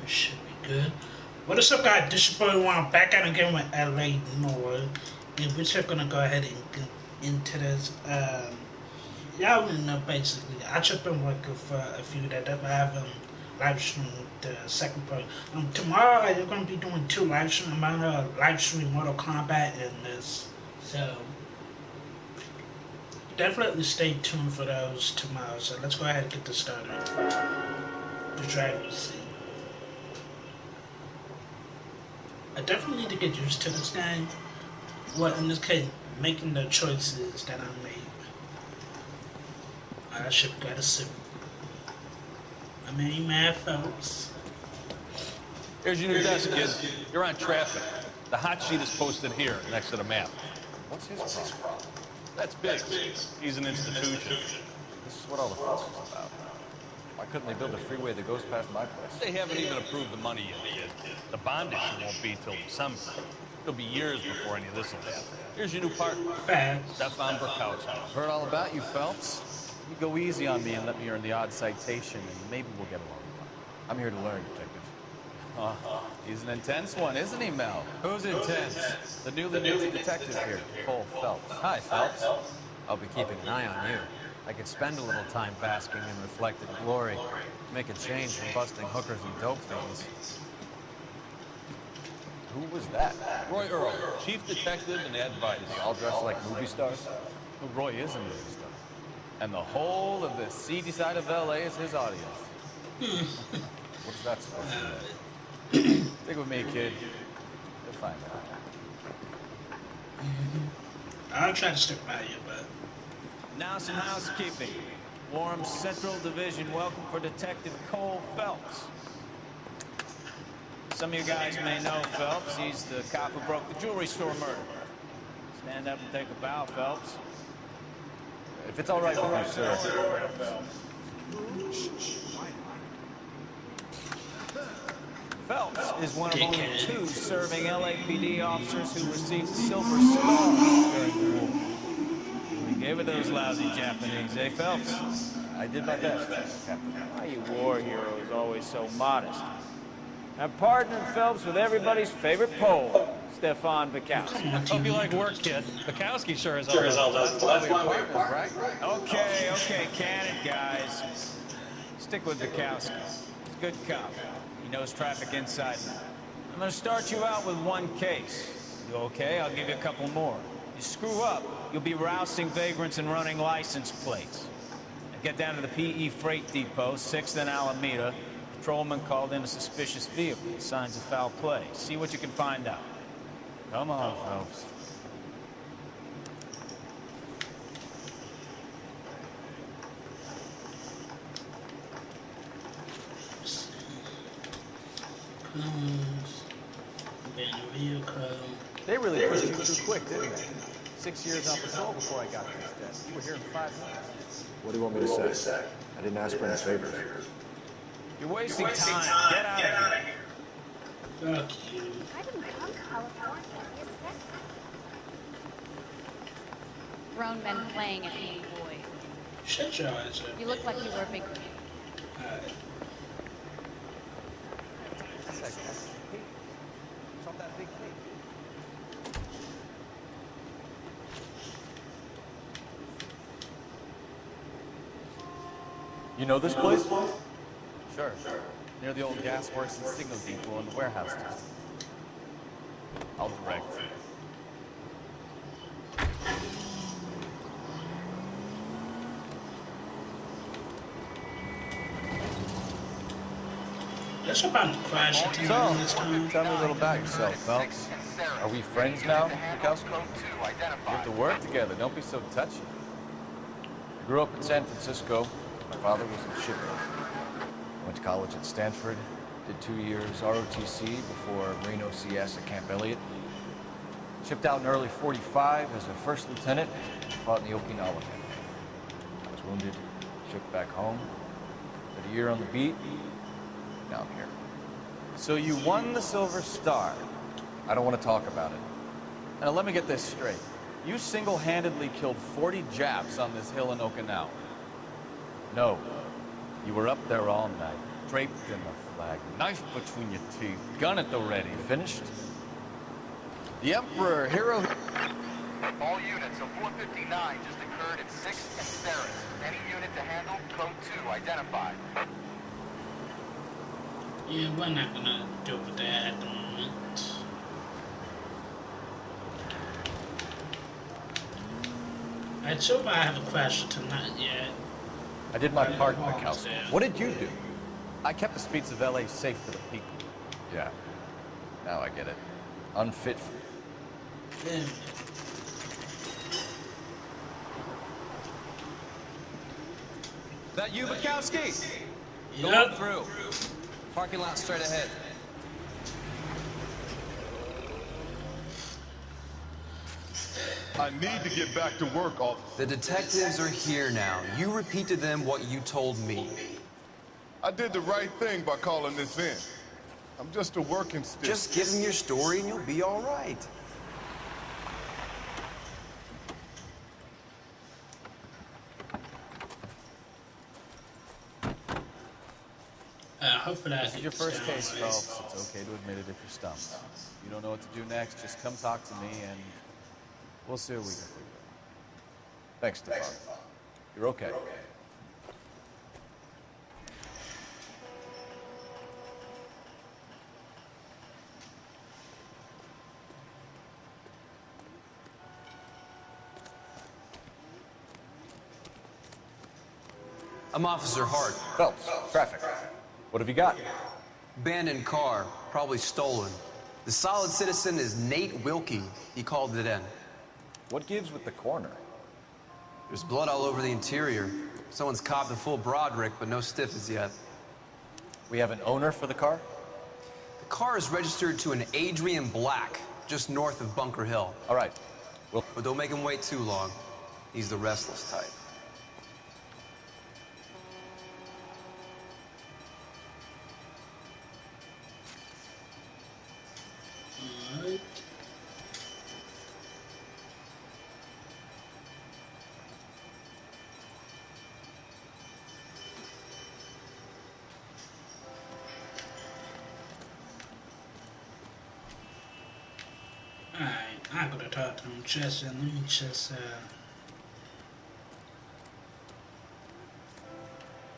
Should be good. What is up, guys? This is your boy Juan back out again with LANoire, and we're just gonna go ahead and get into this. Y'all wanna know basically. I just been working for a few that I haven't live streamed the second part. Tomorrow I'm gonna be doing two live streams. I'm gonna live stream Mortal Kombat and this, so definitely stay tuned for those tomorrow. So let's go ahead and get this started. The driver's seat. I definitely need to get used to this game. Well, in this case, making the choices that I made. I should have got a suit. I mean, mad folks. Here's your new desk, kid. You're on traffic. The hot sheet is posted here, next to the map. What's his problem? That's Biggs. He's an institution. This is what all the fuss is about. Why couldn't they build a freeway that goes past my place? They haven't even approved the money yet, kid. The bond issue won't be till December. It'll be years before any of this will happen. Here's your new partner, Stefan Berkowski. Heard all about you, Phelps. You go easy on me and let me earn the odd citation, and maybe we'll get along. I'm here to learn, detective. He's an intense one, isn't he, Mel? Who's intense? The newly minted detective here, Cole Phelps. Hi, Phelps. I'll be keeping an eye on you. I could spend a little time basking in reflected glory. Make a change from busting hookers and dope fiends. Who was that? Roy Earl, chief detective and advisor. All dressed like movie stars? Well, Roy is a movie star. And the whole of the seedy side of LA is his audience. What's that supposed to mean? Stick with me, kid. You'll find out. I'll try to stick by you, but... Now some housekeeping. Warm Central Division welcome for Detective Cole Phelps. Some of you guys may know Phelps. He's the cop who broke the jewelry store murder. Stand up and take a bow, Phelps. If it's all right with you, sir. Phelps is one of only two serving LAPD officers who received the Silver Star during the war. We gave it those lousy Japanese, eh, Phelps? I did my best, Captain. Why you war heroes always so modest? I'm partnering Phelps with everybody's favorite Pole, Stefan Berkowski. Hope you like work, kid. Berkowski sure is all That's why we're partners, right? Okay, can it, guys. Stick with Berkowski. He's a good cop. He knows traffic inside and out. I'm gonna start you out with one case. You okay? I'll give you a couple more. You screw up, you'll be rousting vagrants and running license plates. Now get down to the PE Freight Depot, 6th and Alameda. Patrolman called in a suspicious vehicle. Signs of foul play. See what you can find out. Come on, Phelps. They really pushed you through quick, didn't they? 6 years on patrol before I got to this desk. You were here in 5 minutes. What do you want me to say? I didn't ask for any favors. You're wasting time. Get out of here. Fuck you. I didn't come to California. You said that. Grown men playing at being boys. Shut your eyes up. You look like you were a big... Alright. You know this place? Sure. Near the old gas works and signal depot and the warehouse district. I'll direct. That's about to crash into So, me this time. tell me a little about yourself, Phelps. Are we friends now, Berkowski? We have to work together. Don't be so touchy. I grew up in San Francisco. My father was in shipbuilding. Went to college at Stanford. Did 2 years ROTC before Marine OCS at Camp Elliott. Shipped out in early '45 as a first lieutenant. Fought in the Okinawa campaign. I was wounded. Shipped back home. Did a year on the beat. Now I'm here. So you won the Silver Star. I don't want to talk about it. Now let me get this straight. You single-handedly killed 40 Japs on this hill in Okinawa. No. You were up there all night. Draped in the flag, knife between your teeth, gun at the ready. Finished? The Emperor, hero... All units, a 459 just occurred at 6th and Ceres. Any unit to handle, code 2, identified. Yeah, we're not gonna deal with that at the moment. Alright, so far I haven't crashed tonight yet. I did my part, Mikowski. What did you do? I kept the streets of LA safe for the people. Yeah. Now I get it. Unfit for... Yeah. That you, Bukowski? Yep. Going through. Parking lot straight ahead. I need to get back to work, officer. The detectives are here now. You repeat to them what you told me. I did the right thing by calling this in. I'm just a working stick. Just give them your story and you'll be all right. Hopefully This is your first case, Phelps. It's okay to admit it if you're stumped. If you don't know what to do next, just come talk to me and we'll see what we can figure out. Thanks, Stefan. You're okay. I'm Officer Hart. Phelps, traffic. What have you got? Abandoned car, probably stolen. The solid citizen is Nate Wilkie. He called it in. What gives with the coroner? There's blood all over the interior. Someone's copped a full Broderick, but no stiff as yet. We have an owner for the car? The car is registered to an Adrian Black, just north of Bunker Hill. All right. But don't make him wait too long. He's the restless type. Alright. Alright, I'm gonna talk to him just and let me just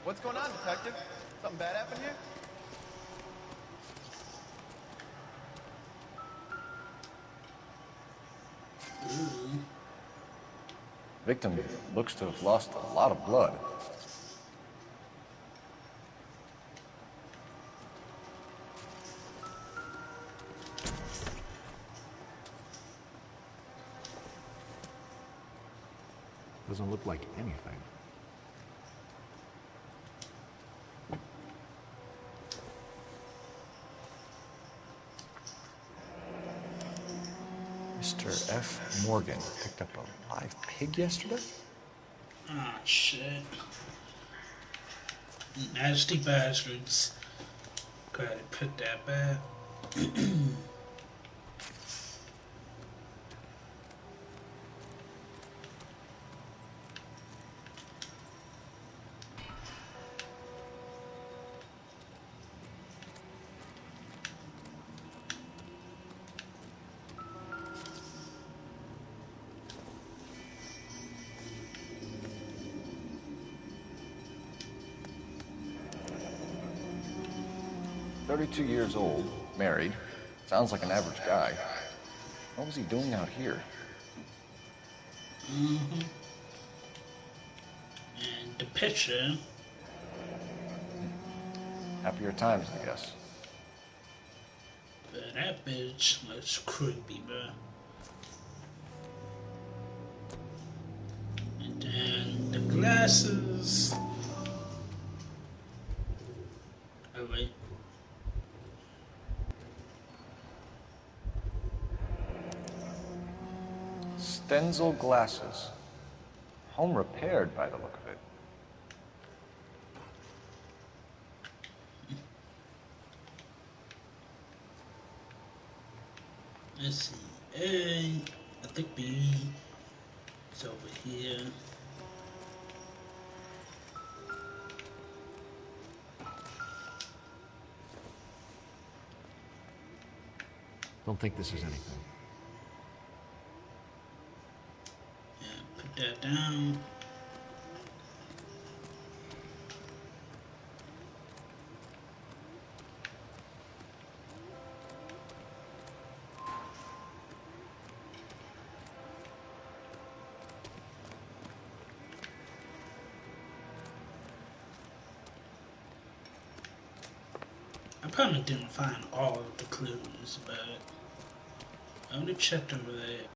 What's going on, detective? Something bad happened here? Victim looks to have lost a lot of blood. Doesn't look like anything. Mr. F. Morgan picked up a live pig yesterday? ah shit. Nasty bastards. Gotta put that back. 32 years old, married. Sounds like an average guy. What was he doing out here? Mm-hmm. And the picture. Happier times, I guess. But that bitch looks creepy, bro. And then the glasses. Oh wait. Stenzel glasses. Home repaired by the look of it. Let's see. A, I think B is over here. Don't think this is anything. Yeah, put that down. I probably didn't find all of the clues, but I only checked over there.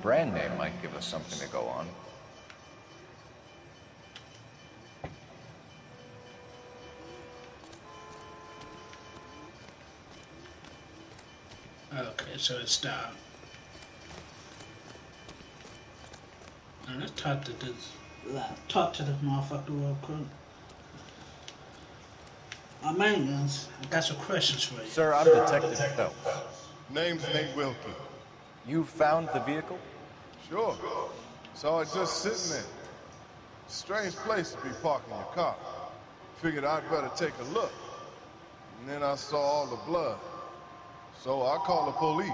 Brand name might give us something to go on. Okay, so it's down. And let's talk to this. Talk to this motherfucker real quick. Maintenance, I got some questions for you. Sir, I'm Detective Phelps. Name's Nate Wilkie. You found the vehicle? Sure. Saw it just sitting there. Strange place to be parking your car. Figured I'd better take a look. And then I saw all the blood. So I called the police.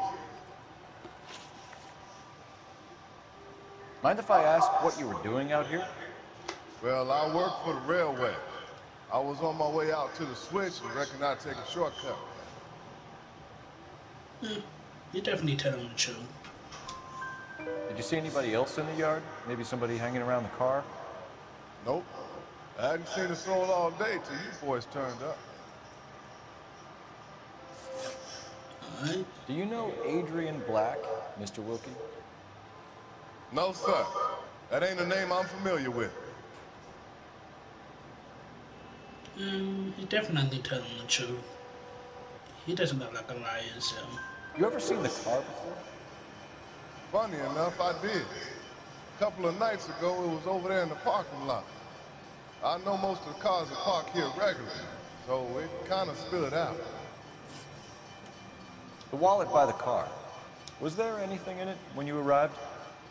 Mind if I ask what you were doing out here? Well, I work for the railway. I was on my way out to the switch and reckoned I'd take a shortcut. You're definitely telling the truth. Did you see anybody else in the yard? Maybe somebody hanging around the car? Nope. I hadn't seen a soul all day till you boys turned up. Alright. Do you know Adrian Black, Mr. Wilkie? No, sir. That ain't a name I'm familiar with. He's definitely telling the truth. He doesn't look like a liar, so. You ever seen the car before? Funny enough, I did. A couple of nights ago, it was over there in the parking lot. I know most of the cars are parked here regularly, so it kind of spilled out. The wallet by the car. Was there anything in it when you arrived?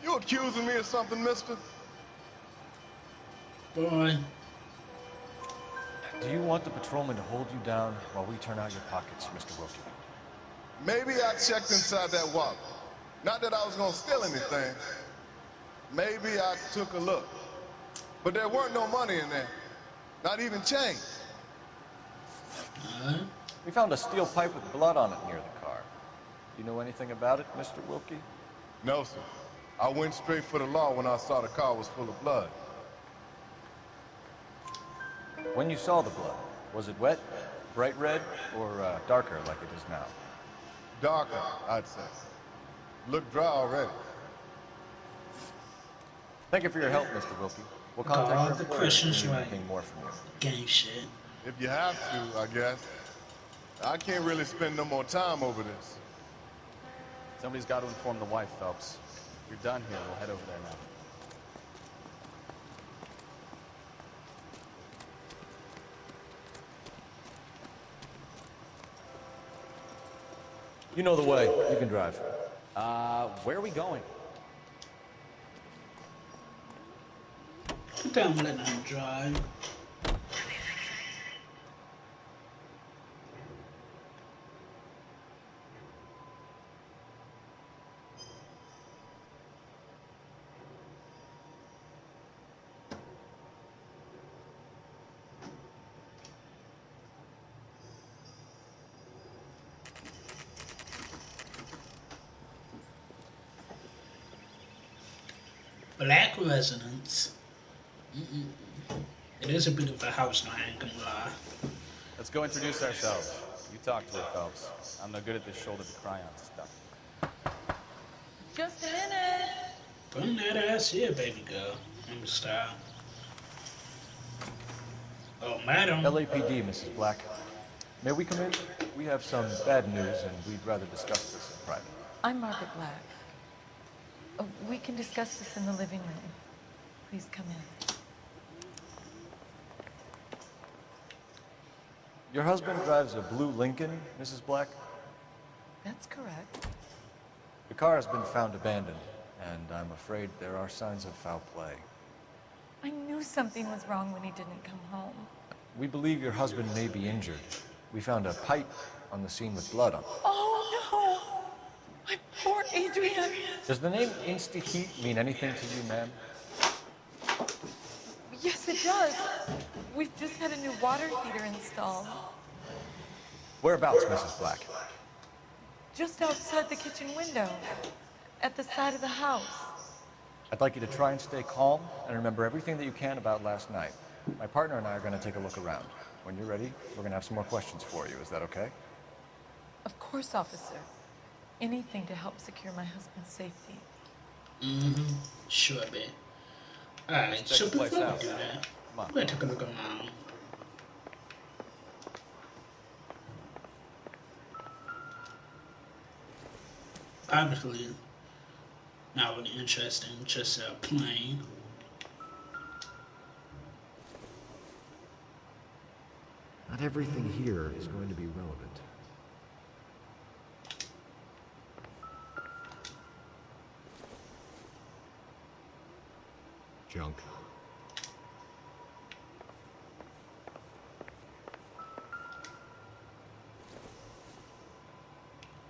You accusing me of something, mister? Boy. Do you want the patrolman to hold you down while we turn out your pockets, Mr. Wilkie? Maybe I checked inside that wallet. Not that I was gonna steal anything. Maybe I took a look. But there weren't no money in there. Not even change. We found a steel pipe with blood on it near the car. Do you know anything about it, Mr. Wilkie? No, sir. I went straight for the law when I saw the car was full of blood. When you saw the blood, was it wet, bright red, or darker like it is now? Darker, I'd say. Looked dry already. Thank you for your help, Mr. Wilkie. We'll contact your the employer questions if we need right. anything more from you. Gang shit. If you have to, I guess. I can't really spend no more time over this. Somebody's got to inform the wife, Phelps. You're done here. We'll head over there now. You know the way. You can drive. Where are we going? Put down letting him drive. Black residence. It is a bit of a house, I ain't gonna lie. Let's go introduce ourselves. You talk to her, Phelps. I'm no good at this shoulder to cry on stuff. Just a minute. Bring that ass here, baby girl. I'm style. Oh, madam. LAPD, Mrs. Black. May we come in? We have some bad news, and we'd rather discuss this in private. I'm Margaret Black. We can discuss this in the living room. Please come in. Your husband drives a blue Lincoln, Mrs. Black? That's correct. The car has been found abandoned, and I'm afraid there are signs of foul play. I knew something was wrong when he didn't come home. We believe your husband may be injured. We found a pipe on the scene with blood on it. Oh, no! My poor Adrian! Does the name Insta-Heat mean anything to you, ma'am? Yes, it does. We've just had a new water heater installed. Whereabouts, Mrs. Black? Just outside the kitchen window, at the side of the house. I'd like you to try and stay calm and remember everything that you can about last night. My partner and I are going to take a look around. When you're ready, we're going to have some more questions for you. Is that okay? Of course, officer. Anything to help secure my husband's safety. Mm-hmm. Sure, babe. Alright, so before we do that, I'm going to take a look around. Obviously, not really interesting, just a plane. Not everything here is going to be relevant. Junk.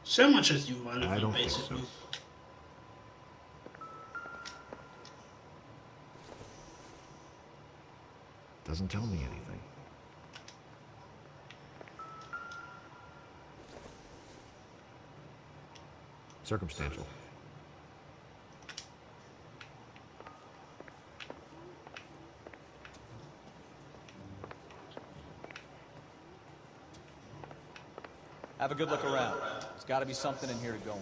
So much as you want I it, don't basically. think so. Doesn't tell me anything. Circumstantial. Have a good look around. There's got to be something in here to go on.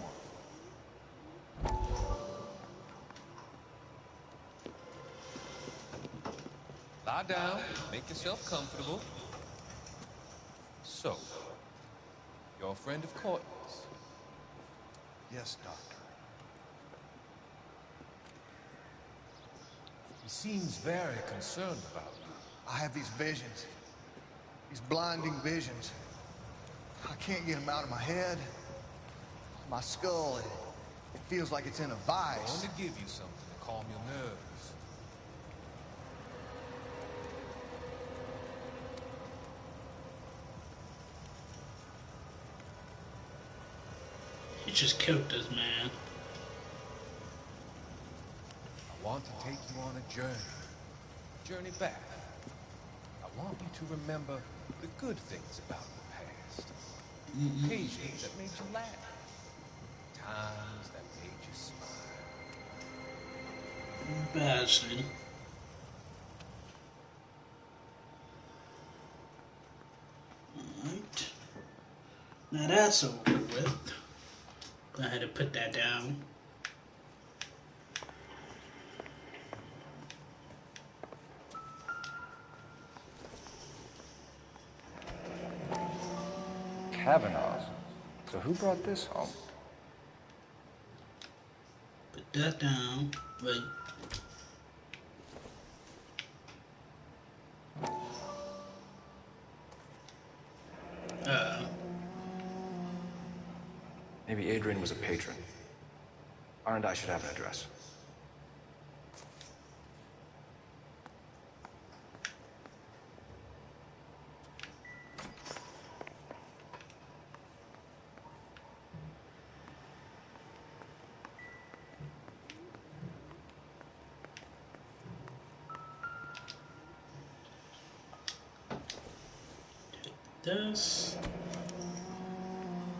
Lie down, make yourself comfortable. So, you're a friend of Courtney's? Yes, Doctor. He seems very concerned about you. I have these visions. These blinding visions. I can't get them out of my head. My skull, it feels like it's in a vice. I want to give you something to calm your nerves. He just killed this man. I want to take you on a journey back. I want you to remember the good things about the past. Occasions that made you laugh. Times that made you smile. Embarrassing. Alright. Now that's over with. Go ahead and put that down. Kavanaugh's. So who brought this home? Put that down. Wait. Maybe Adrian was a patron. R&I should have an address.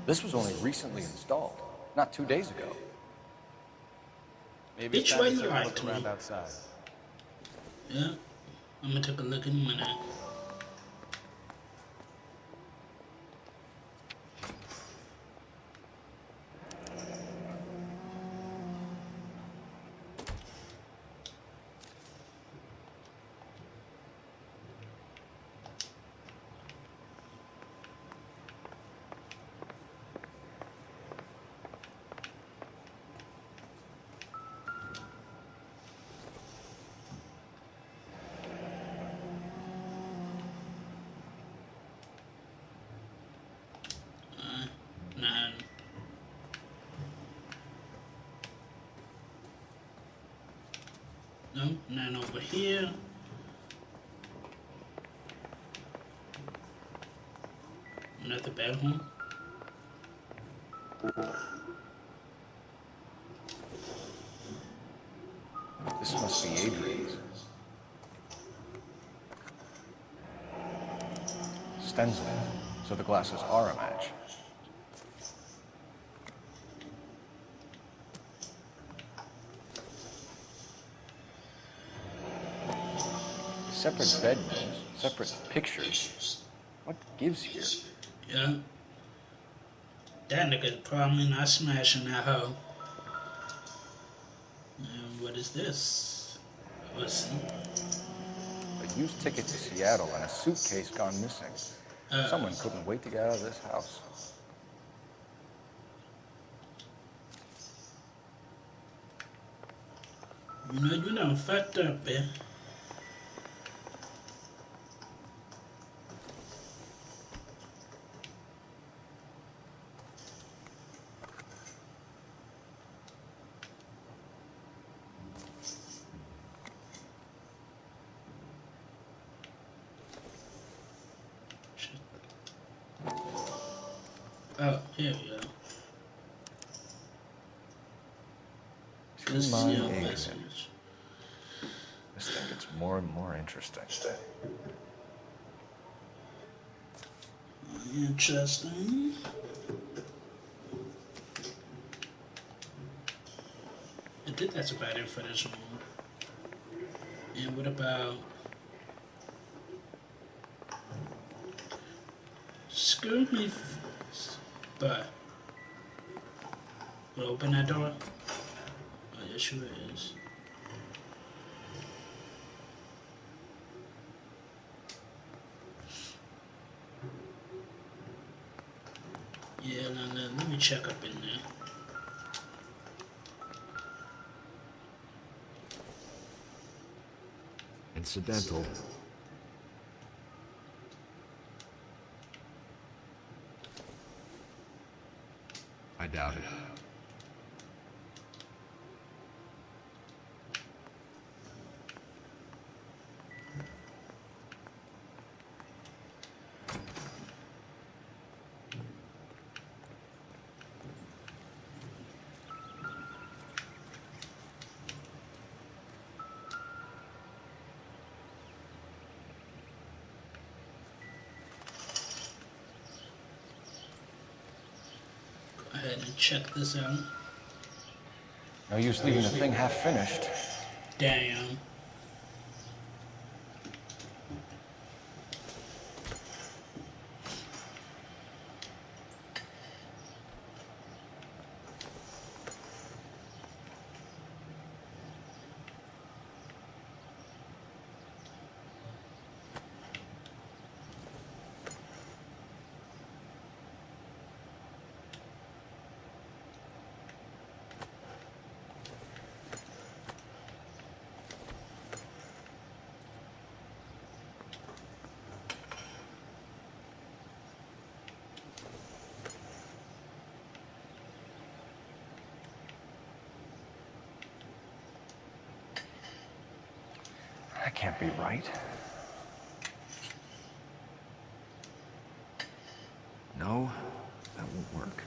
This was only recently installed, not 2 days ago. Maybe it's time to take a look around outside. Yeah, I'm gonna take a look in a minute. No, none over here. Another bedroom. This must be Adrian's. Stencil, so the glasses are a match. Separate bedrooms, separate pictures. What gives here? Yeah. That nigga's probably not smashing that hoe. And what is this? What's A used ticket to Seattle and a suitcase gone missing. Someone couldn't wait to get out of this house. You done fucked up, man. Oh, here we go. To my Adrian. This thing gets more and more interesting. Interesting. I think that's about it for this one. And what about... Screw me, but... We'll open that door. Oh, yeah, sure is. Yeah, let me check up in there. Incidental. I doubt it. Go ahead and check this out. No use leaving the thing half finished. Damn. That can't be right. No, that won't work.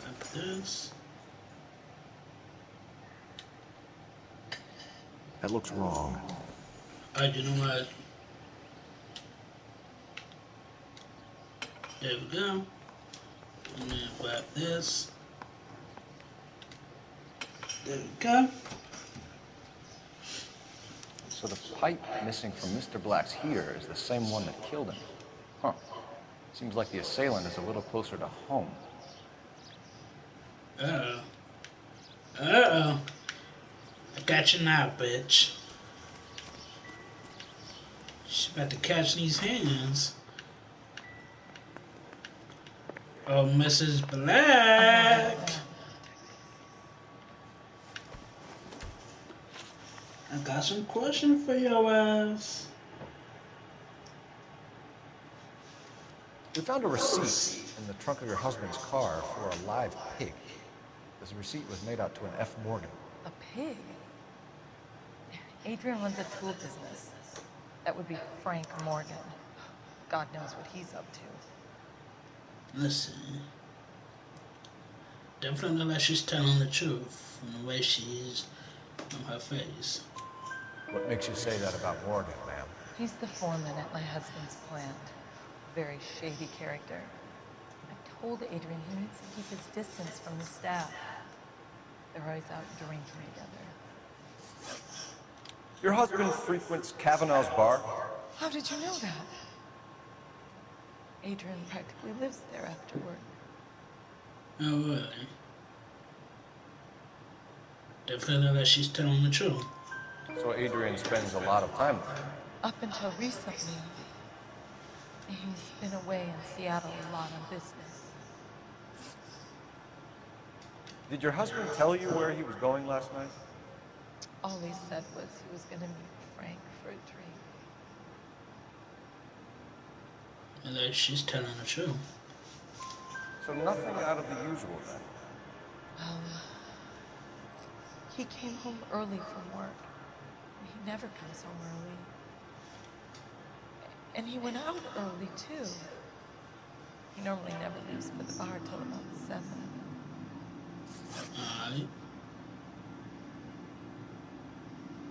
Like this. That looks wrong. You know what? There we go. And then grab this. There we go. So the pipe missing from Mr. Black's here is the same one that killed him. Huh. Seems like the assailant is a little closer to home. Uh-oh. Uh-oh. I got you now, bitch. She's about to catch these hands. Oh, Mrs. Black. I got some questions for your ass. We found a receipt in the trunk of your husband's car for a live pig. This receipt was made out to an F. Morgan. A pig? Adrian runs a tool business. That would be Frank Morgan. God knows what he's up to. Listen. Definitely know that she's telling the truth from the way she is on her face. What makes you say that about Morgan, ma'am? He's the foreman at my husband's plant. Very shady character. I told Adrian he needs to keep his distance from the staff. They're always out drinking together. Your husband frequents Kavanaugh's bar? How did you know that? Adrian practically lives there after work. Oh, really? Definitely know that she's telling the truth. So Adrian spends a lot of time there? Up until recently, he's been away in Seattle a lot on business. Did your husband tell you where he was going last night? All he said was he was going to meet Frank for a drink. And that she's telling the truth. So nothing out of the usual then? He came home early from work. He never comes home early. And he went out early, too. He normally never leaves for the bar till about 7. Alright.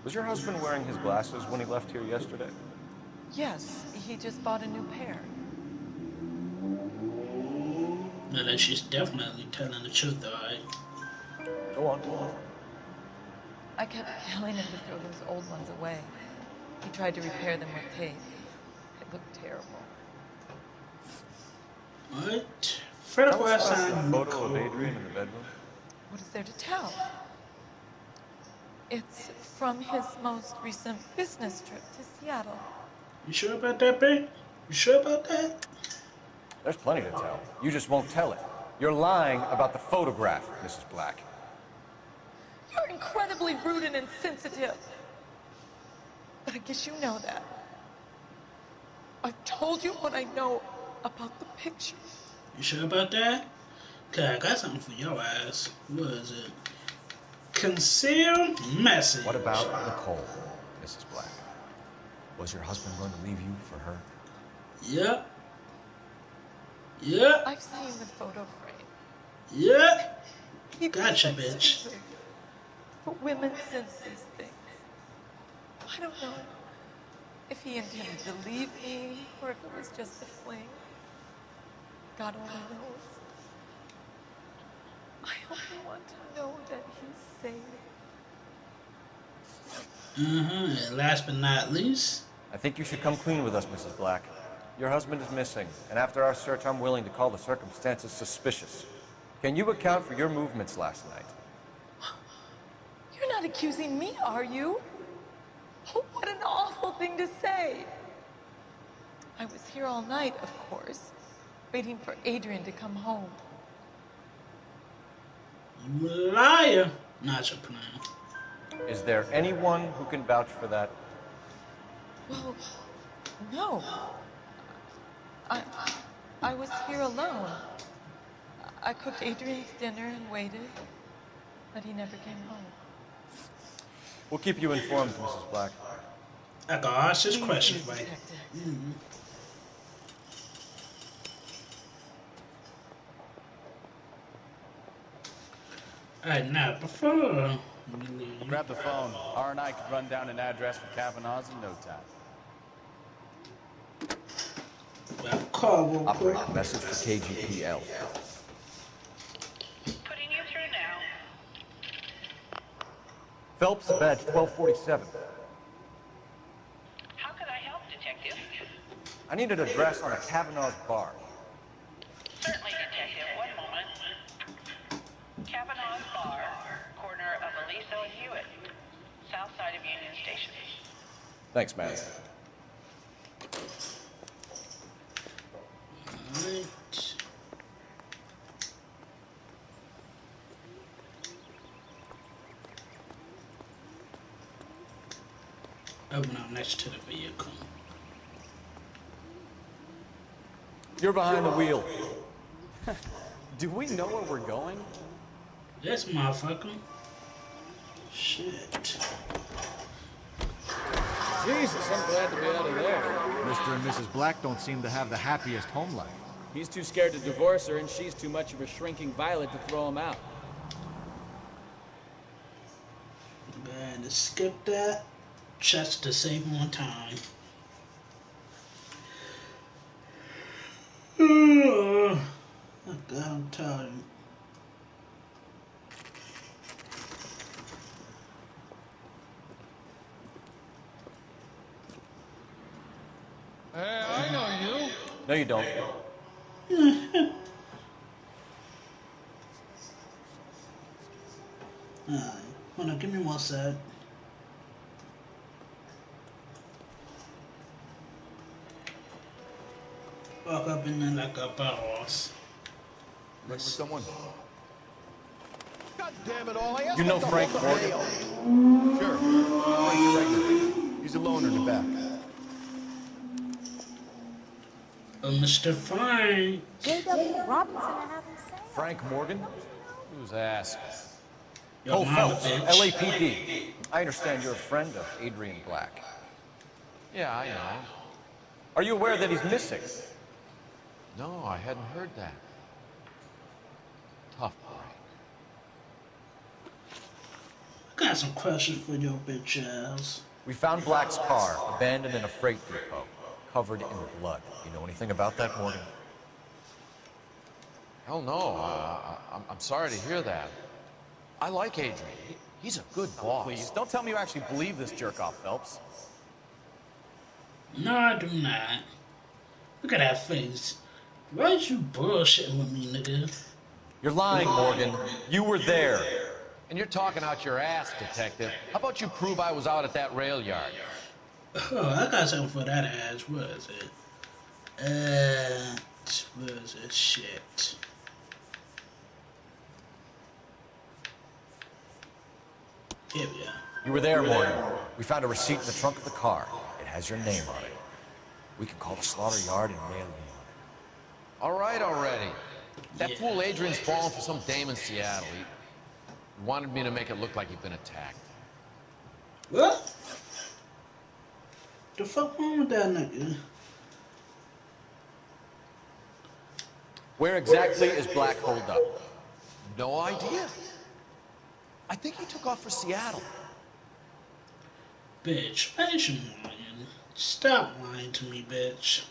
Was your husband wearing his glasses when he left here yesterday? Yes, he just bought a new pair. Now that she's definitely telling the truth, alright. Go on, go on. I kept telling him to throw those old ones away. He tried to repair them with tape. It looked terrible. What? Fred was a photo of Adrian in the bedroom. What is there to tell? It's from his most recent business trip to Seattle. You sure about that, babe? You sure about that? There's plenty to tell. You just won't tell it. You're lying about the photograph, Mrs. Black. You're incredibly rude and insensitive. But I guess you know that. I've told you what I know about the picture. You sure about that? Cause I got something for your ass. What is it? Concealed message. What about Nicole, Mrs. Black? Was your husband going to leave you for her? Yep. Yep. I've seen the photo frame. Yep. Gotcha, bitch. But women sense these things. I don't know if he intended to leave me or if it was just a fling. God only knows. I only want to know that he's safe. And last but not least, I think you should come clean with us, Mrs. Black. Your husband is missing, and after our search, I'm willing to call the circumstances suspicious. Can you account for your movements last night? You're not accusing me, are you? Oh, what an awful thing to say. I was here all night, of course, waiting for Adrian to come home. You liar. Not your plan. Is there anyone who can vouch for that? Well, no. I was here alone. I cooked Adrian's dinner and waited, but he never came home. We'll keep you informed, Mrs. Black. I can ask this question, right? Alright, now, before Grab the phone. R and I could run down an address for Kavanaugh's in no time. call real quick. Operator, message for KGPL. Putting you through now. Phelps, badge 1247. How could I help, Detective? I need an address on a Kavanaugh's bar. Certainly, Detective. One moment. Kavanaugh's Bar, corner of Aliso and Hewitt, south side of Union Station. Thanks, man. Alright. Open up next to the vehicle. You're behind the wheel. Do we know where we're going? This motherfucker. Shit. Jesus, I'm glad to be out of there. Mr. and Mrs. Black don't seem to have the happiest home life. He's too scared to divorce her, and she's too much of a shrinking violet to throw him out. Man, let's skip that just to save more time. Oh, God, I'm tired. Hey, I know you. No, you don't. Alright, hold on, give me one sec. Walk up in there like a boss. Looking for someone? God damn it all! I asked You know them to Frank hold the Morgan? bail. Sure. Frank's pregnant. He's a loner in the back. Mr. Fine. J.W. Robinson, I haven't said. Frank Morgan? Who's ass? Your Cole mama, Phelps, bitch. LAPD. I understand you're a friend of Adrian Black. Yeah, I know. Are you aware that he's missing? No, I hadn't heard that. Tough boy. I got some questions for your bitch ass. We found Black's car abandoned in a freight depot, covered in blood. You know anything about that, Morgan? Hell no. I'm sorry to hear that. I like Adrian. He's a good boss. Please, don't tell me you actually believe this jerk-off, Phelps. No, I do not. Look at that face. Why is you bullshitting with me, nigga? You're lying, Morgan. You were there. And you're talking out your ass, detective. How about you prove I was out at that rail yard? Oh, I got something for that ass. What is it? What is it? Shit. Here we are. You were there, Morgan. We found a receipt in the trunk of the car. It has your name on it. We can call the slaughter yard and mail you on All right already. That fool Adrian's falling for some dame in Seattle. He wanted me to make it look like he'd been attacked. What? The fuck wrong with that nigga? Where exactly is Black holed up? No idea. I think he took off for Seattle. Bitch, why is you lying? Stop lying to me, bitch.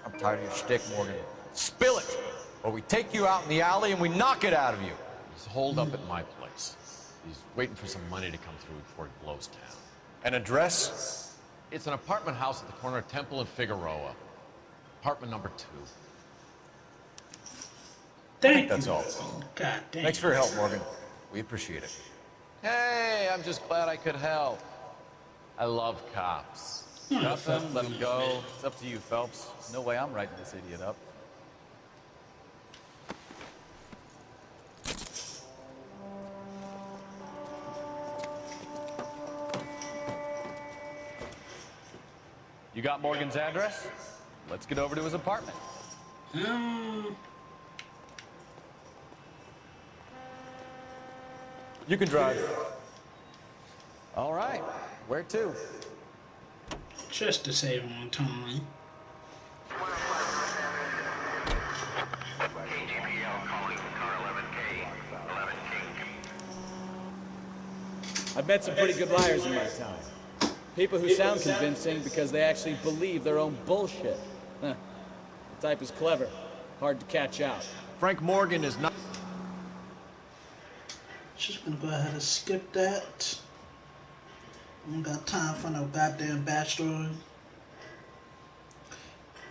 I'm tired of your shtick, Morgan. Spill it, or we take you out in the alley and we knock it out of you. He's holed up at my place. He's waiting for some money to come through before he blows town. An address? It's an apartment house at the corner of Temple and Figueroa. Apartment number 2. Thank That's all. God damn. Thanks for your help, Morgan. We appreciate it. Hey, I'm just glad I could help. I love cops. Cut them, let them go. It's up to you, Phelps. No way I'm writing this idiot up. You got Morgan's address? Let's get over to his apartment. You can drive. All right. Where to? Just to save on time. I've met some pretty good liars in my time. People who sound convincing because they actually believe their own bullshit. Huh. The type is clever. Hard to catch out. Frank Morgan is not... Just gonna go ahead and skip that. I ain't got time for no goddamn backstory.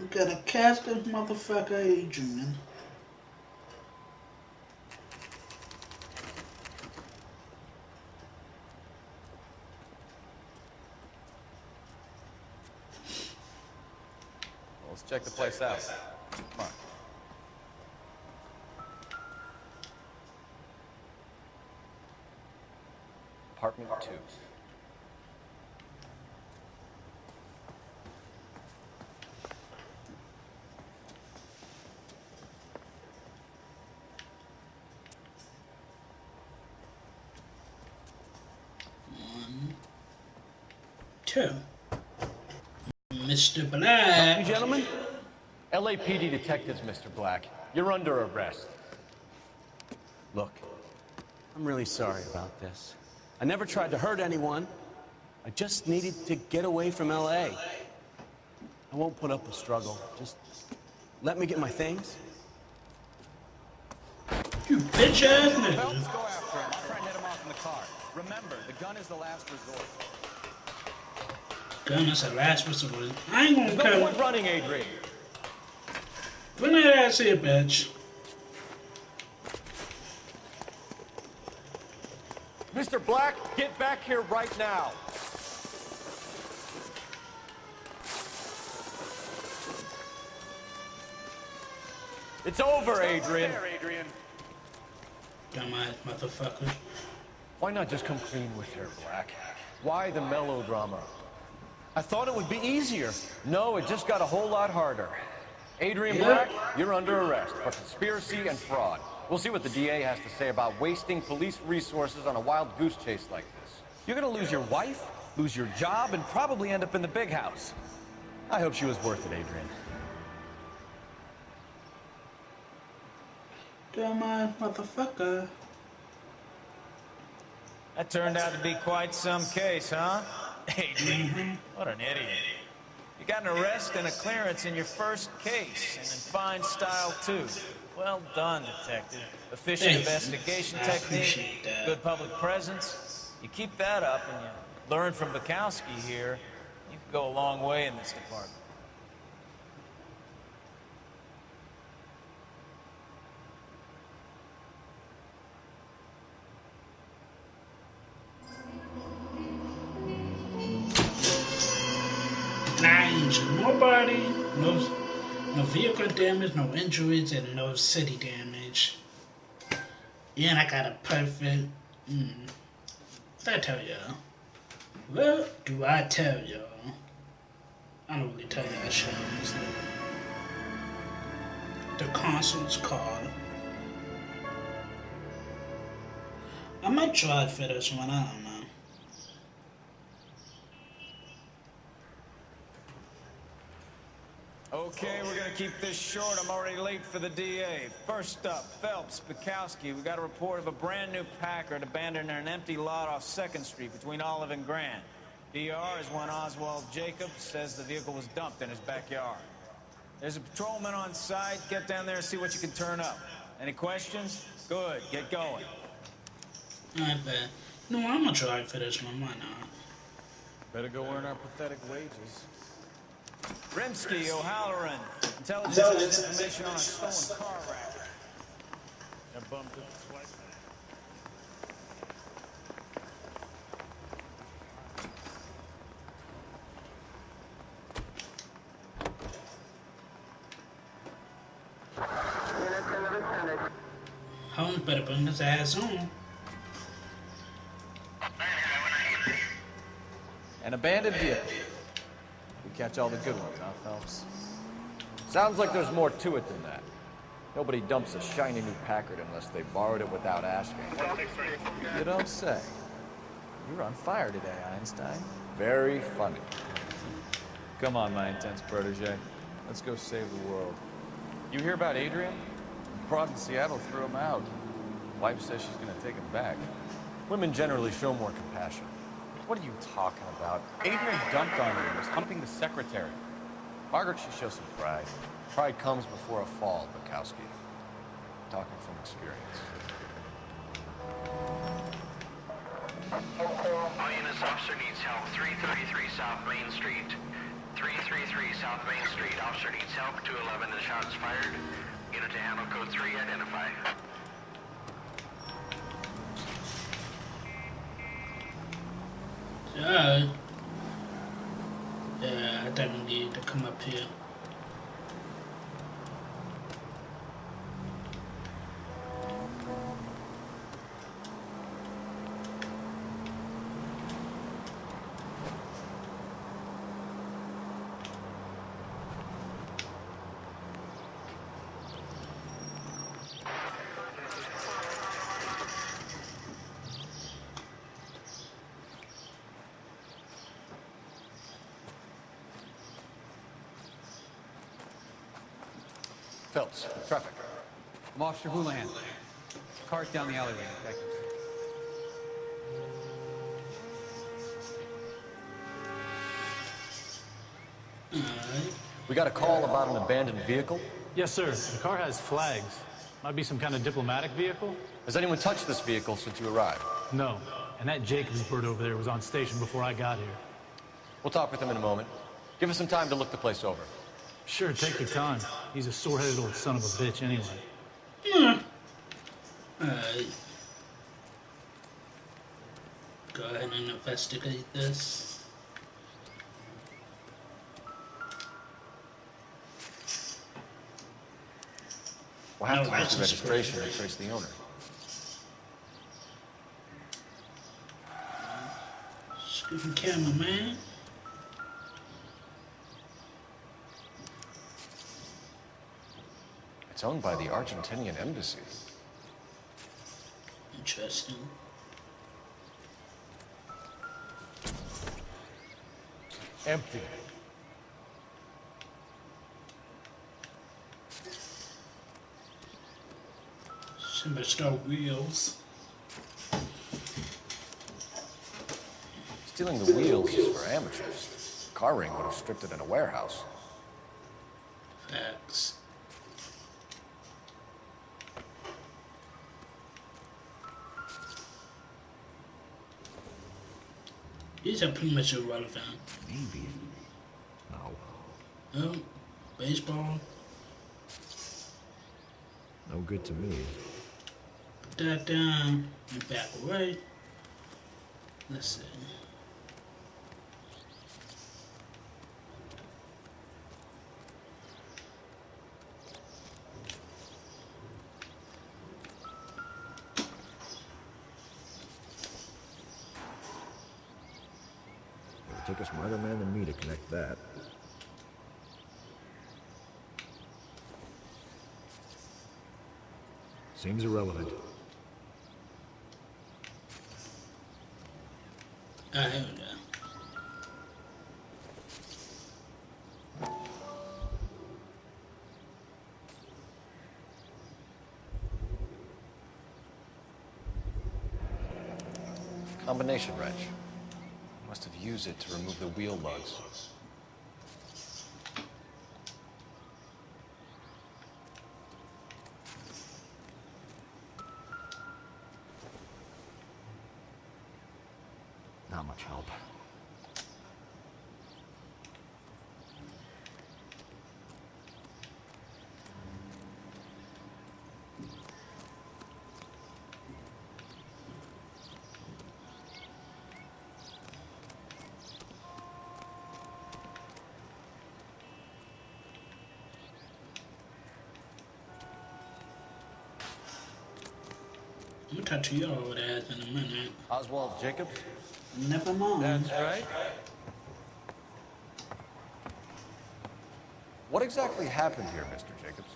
We gotta cast this motherfucker Adrian. Let's check the place out. Come on. Apartment 2. too. Mr. Black. You gentlemen? LAPD detectives, Mr. Black. You're under arrest. Look, I'm really sorry about this. I never tried to hurt anyone. I just needed to get away from LA. I won't put up a struggle. Just let me get my things. You bitch ass nigga. Phelps, go after him. I'll try and hit him off in the car. Remember, the gun is the last resort. Gun is the last resort. I ain't gonna There's no point running, Adrian. Bring that ass here, bitch. Mr. Black, get back here right now. It's over, Adrian. Dumbass motherfucker. Why not just come clean with her, Black? Why the melodrama? I thought it would be easier. No, it just got a whole lot harder. Adrian Black, you're under arrest for conspiracy and fraud. We'll see what the DA has to say about wasting police resources on a wild goose chase like this. You're gonna lose your wife, lose your job, and probably end up in the big house. I hope she was worth it, Adrian. Dumbass motherfucker. That turned out to be quite some case, huh? Adrian, what an idiot. You got an arrest and a clearance in your first case, and in fine style, too. Well done, detective. Efficient investigation technique, good public presence. You keep that up and you learn from Bukowski here, you can go a long way in this department. I injured nobody, no vehicle damage, no injuries, and no city damage. And I got a perfect. What did I tell y'all? What do I tell y'all? I don't really tell y'all shit. The console's called. I might try for this one, I don't know. Okay, we're gonna keep this short. I'm already late for the DA. First up, Phelps, Bukowski. We got a report of a brand new Packard abandoned in an empty lot off 2nd Street between Olive and Grand. DR is one Oswald Jacobs, says the vehicle was dumped in his backyard. There's a patrolman on site. Get down there and see what you can turn up. Any questions? Good, get going. I bet. No, I'm gonna try for this one, why not? Better go earn our pathetic wages. Rimsky, O'Halloran. Intelligence has information on a stolen car wreck. That bum took the swipe. Holmes better bring his ass on. An abandoned vehicle. We catch all the good ones, huh, Phelps? Sounds like there's more to it than that. Nobody dumps a shiny new Packard unless they borrowed it without asking. You don't say. You're on fire today, Einstein. Very funny. Come on, my intense protege. Let's go save the world. You hear about Adrian? Prague and Seattle threw him out. Wife says she's gonna take him back. Women generally show more compassion. What are you talking about? Adrian dumped on her and was humping the secretary. Margaret should show some pride. Pride comes before a fall, Bukowski. Talking from experience. All units, officer needs help. 333 South Main Street. 333 South Main Street. Officer needs help. 211, the shots fired. Unit to handle code 3, identify. Yeah, I definitely need to come up here. Phelps, traffic. I'm Officer Houlihan. Cart down the alleyway, detective. We got a call about an abandoned vehicle? Yes, sir. The car has flags. Might be some kind of diplomatic vehicle. Has anyone touched this vehicle since you arrived? No. And that Jacobs bird over there was on station before I got here. We'll talk with him in a moment. Give us some time to look the place over. Sure, take your time. He's a sore-headed old son of a bitch anyway. Alright. Go ahead and investigate this. We'll have to use the registration to trace the owner. Excuse me, cameraman. It's owned by the Argentinian embassy. Interesting. Empty. Star wheels. Stealing the wheels is for amateurs. Car ring would have stripped it in a warehouse. Facts. These are pretty much irrelevant. Maybe. No. Oh, baseball. No good to me. Put that down and back away. Let's see. It'll take a smarter man than me to connect that. Seems irrelevant. Here we go. Combination wrench. Must have used it to remove the wheel lugs. Not much help. I'm gonna talk to you over there in a minute. Oswald Jacobs? Never mind. That's right. What exactly happened here, Mr. Jacobs?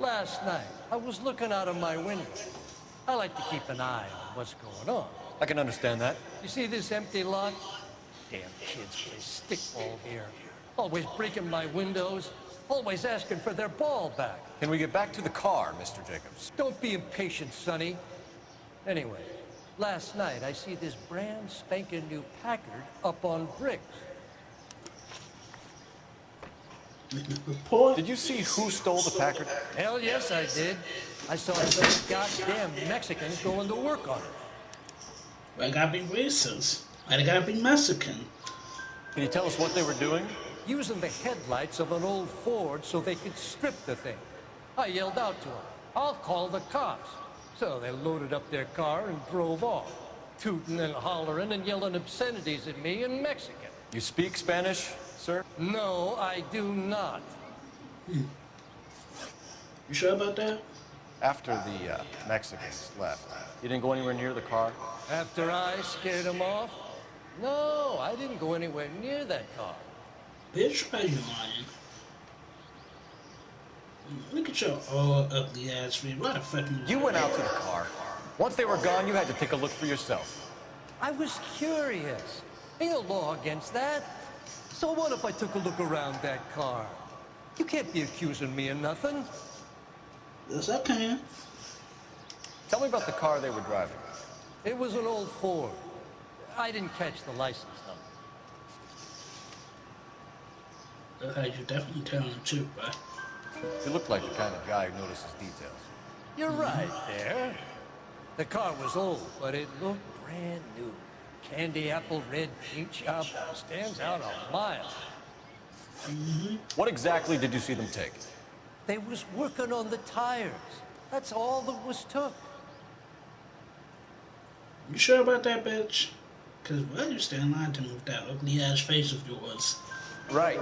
Last night, I was looking out of my window. I like to keep an eye on what's going on. I can understand that. You see this empty lot? Damn kids play stickball here. Always breaking my windows. Always asking for their ball back. Can we get back to the car, Mr. Jacobs? Don't be impatient, Sonny. Anyway, last night I see this brand spanking new Packard up on bricks. Report. Did you see who stole the Packard? Hell yes, I did. I saw some goddamn Mexicans going to work on it. Why gotta be racist? Why they gotta be Mexican? Can you tell us what they were doing? Using the headlights of an old Ford so they could strip the thing. I yelled out to them, "I'll call the cops." So they loaded up their car and drove off, tooting and hollering and yelling obscenities at me in Mexican. You speak Spanish, sir? No, I do not. You sure about that? After the Mexicans left, you didn't go anywhere near the car? After I scared them off? No, I didn't go anywhere near that car. Bitch, why you lying? Look at your old ugly ass feet. Why the fuck you went out to the car. Once they were gone, you had to take a look for yourself. I was curious. Ain't no law against that. So what if I took a look around that car? You can't be accusing me of nothing. Yes, I can. Tell me about the car they were driving. It was an old Ford. I didn't catch the license number. Okay, you're definitely telling the truth, right? You look like the kind of guy who notices details. You're right there. The car was old, but it looked brand new. Candy apple red paint job stands out a mile. What exactly did you see them take? They was working on the tires. That's all that was took. You sure about that, bitch? Cause why you stand in line to me with that ugly ass face of yours? Right.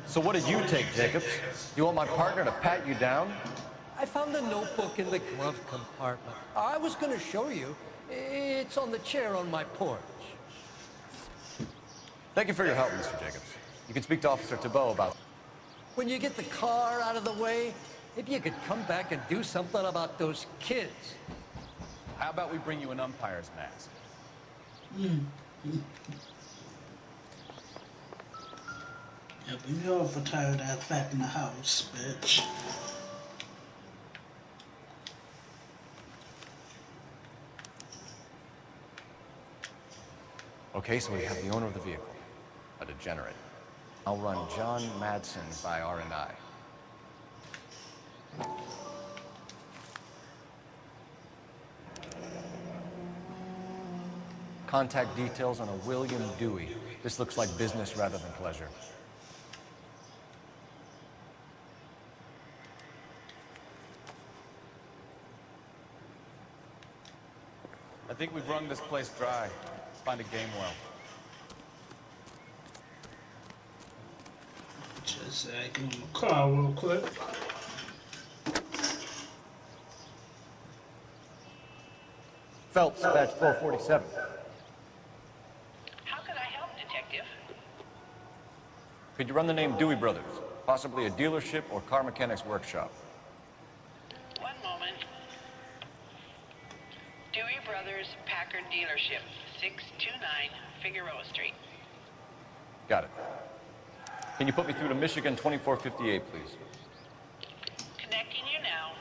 So what did you take, Jacobs? You want my partner to pat you down? I found a notebook in the glove compartment. I was going to show you. It's on the chair on my porch. Thank you for your help, Mr. Jacobs. You can speak to Officer Thibault about... When you get the car out of the way, maybe you could come back and do something about those kids. How about we bring you an umpire's mask? Yeah, we know if we're tired ass back in the house, bitch. Okay, so we have the owner of the vehicle, a degenerate. I'll run John Madsen by R&I. Contact details on a William Dewey. This looks like business rather than pleasure. I think we've wrung this place dry. Let's find a game well. Just get on the car real quick. Phelps, badge 447. How could I help, Detective? Could you run the name Dewey Brothers? Possibly a dealership or car mechanics workshop. One moment. Dewey Brothers Packard Dealership, 629 Figueroa Street. Got it. Can you put me through to Michigan 2458, please? Connecting you now.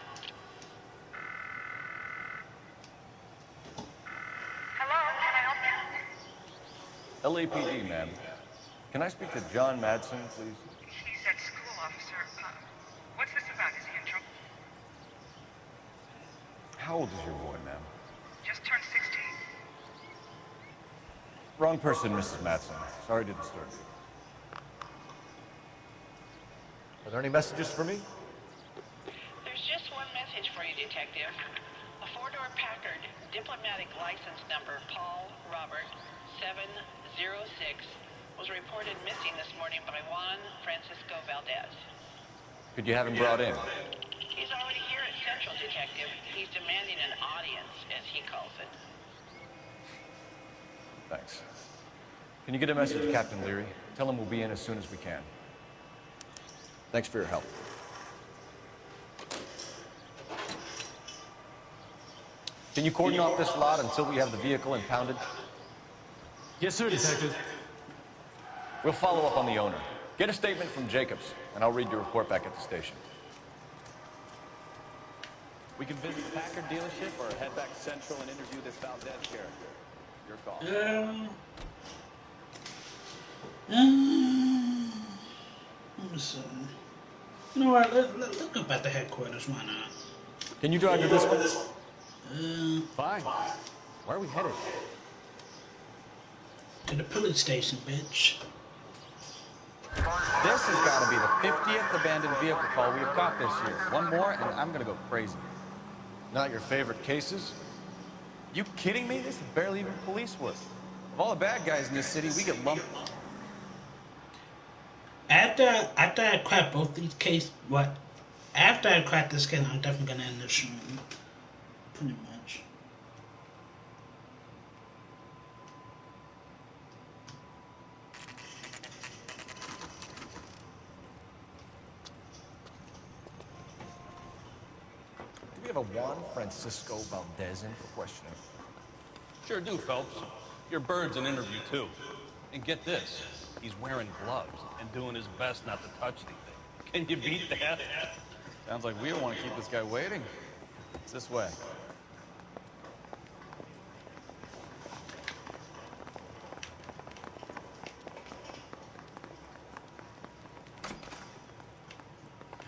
Hello, can I help you? LAPD, ma'am. Can I speak to John Madsen, please? He's at school, officer. What's this about? Is he in trouble? How old is your boy, ma'am? Just turned 16. Wrong person, Mrs. Madsen. Sorry to disturb you. Are there any messages for me? There's just one message for you, Detective. A four-door Packard, diplomatic license number Paul Robert 706, was reported missing this morning by Juan Francisco Valdez. Could you have him brought in? He's already here at Central, Detective. He's demanding an audience, as he calls it. Thanks. Can you get a message to Captain Leary? Tell him we'll be in as soon as we can. Thanks for your help. Can you cordon off this lot until we have the vehicle impounded? Yes, sir, Detective. We'll follow up on the owner. Get a statement from Jacobs, and I'll read your report back at the station. We can visit the Packard dealership or head back to Central and interview this Valdez character. Your call. Let me see. You know what? Let's go back to headquarters. Why not? Can you drive to this one? Fine. Where are we headed? To the police station, bitch. This has got to be the 50th abandoned vehicle call we have caught this year. One more, and I'm going to go crazy. Not your favorite cases? You kidding me? This is barely even police work. Of all the bad guys in this city, we get lumped. After I crack both these cases, after I crack this case, I'm definitely gonna end this stream. Pretty much. Do we have a Juan Francisco Valdez in for questioning? Sure do, Phelps. Your bird's an interview, too. And get this, he's wearing gloves and doing his best not to touch anything. Can you beat that? Sounds like we don't want to keep this guy waiting. It's this way.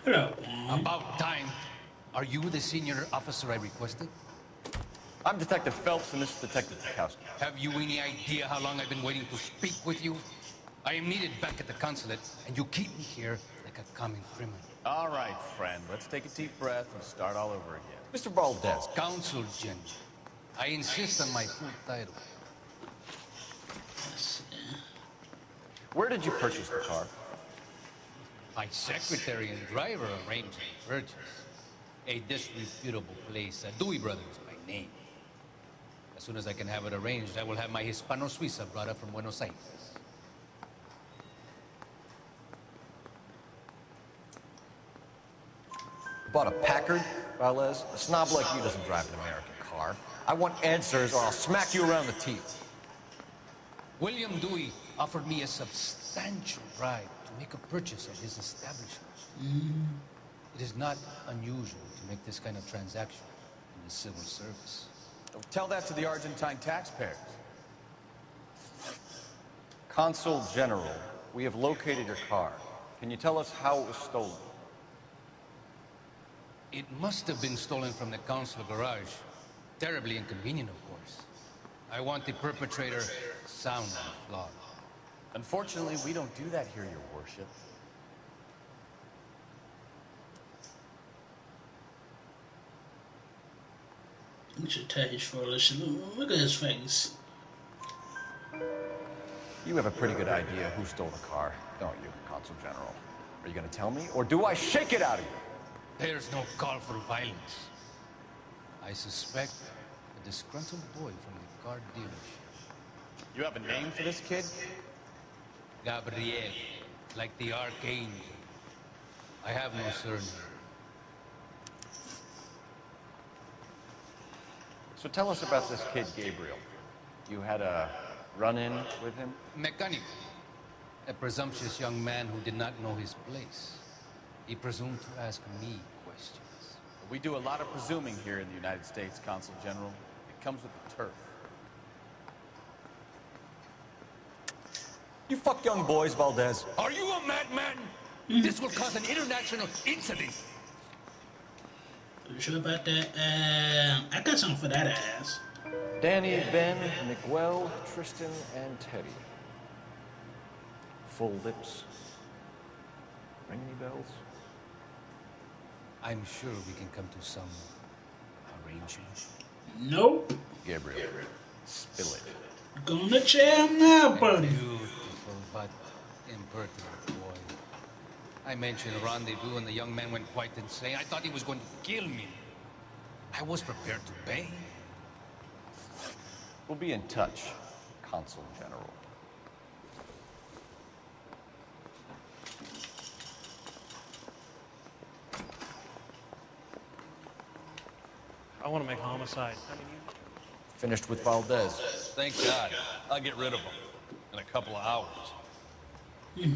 Hello. About time. Are you the senior officer I requested? I'm Detective Phelps, and this is Detective Bukowski. Have you any idea how long I've been waiting to speak with you? I am needed back at the consulate, and you keep me here like a common criminal. All right, friend. Let's take a deep breath and start all over again. Mr. Valdez. Consul General. I insist on my full title. Where did you purchase the car? My secretary and driver arranged the purchase. A disreputable place, Dewey Brothers by name. As soon as I can have it arranged, I will have my Hispano Suiza brought up from Buenos Aires. Bought a Packard, Valdez? A snob like you doesn't drive an American car. I want answers, or I'll smack you around the teeth. William Dewey offered me a substantial bribe to make a purchase of his establishment. It is not unusual to make this kind of transaction in the civil service. Tell that to the Argentine taxpayers. Consul General, we have located your car. Can you tell us how it was stolen? It must have been stolen from the consul garage. Terribly inconvenient, of course. I want the perpetrator sound and flawed. Unfortunately, we don't do that here, your worship. You should tell his foolish. Look at his face. You have a pretty good idea who stole the car, don't you, Consul General? Are you going to tell me, or do I shake it out of you? There's no call for violence. I suspect a disgruntled boy from the car dealership. You have a name for this kid? Gabriel, like the Archangel. I have no surname. So tell us about this kid, Gabriel. You had a run-in with him? Mechanic. A presumptuous young man who did not know his place. He presumed to ask me questions. We do a lot of presuming here in the United States, Consul General. It comes with the turf. You fuck young boys, Valdez. Are you a madman? This will cause an international incident. You sure about that? I got something for that ass. Danny, Ben, Miguel, Tristan, and Teddy. Full lips. Ring any bells? I'm sure we can come to some arrangement. Nope. Gabriel, spill it. Gonna jam now, buddy. Beautiful but impertinent boy. I mentioned a rendezvous and the young man went quite insane. I thought he was going to kill me. I was prepared to pay. We'll be in touch, Consul General. I want to make homicide. Finished with Valdez. Thank God. I'll get rid of him in a couple of hours. You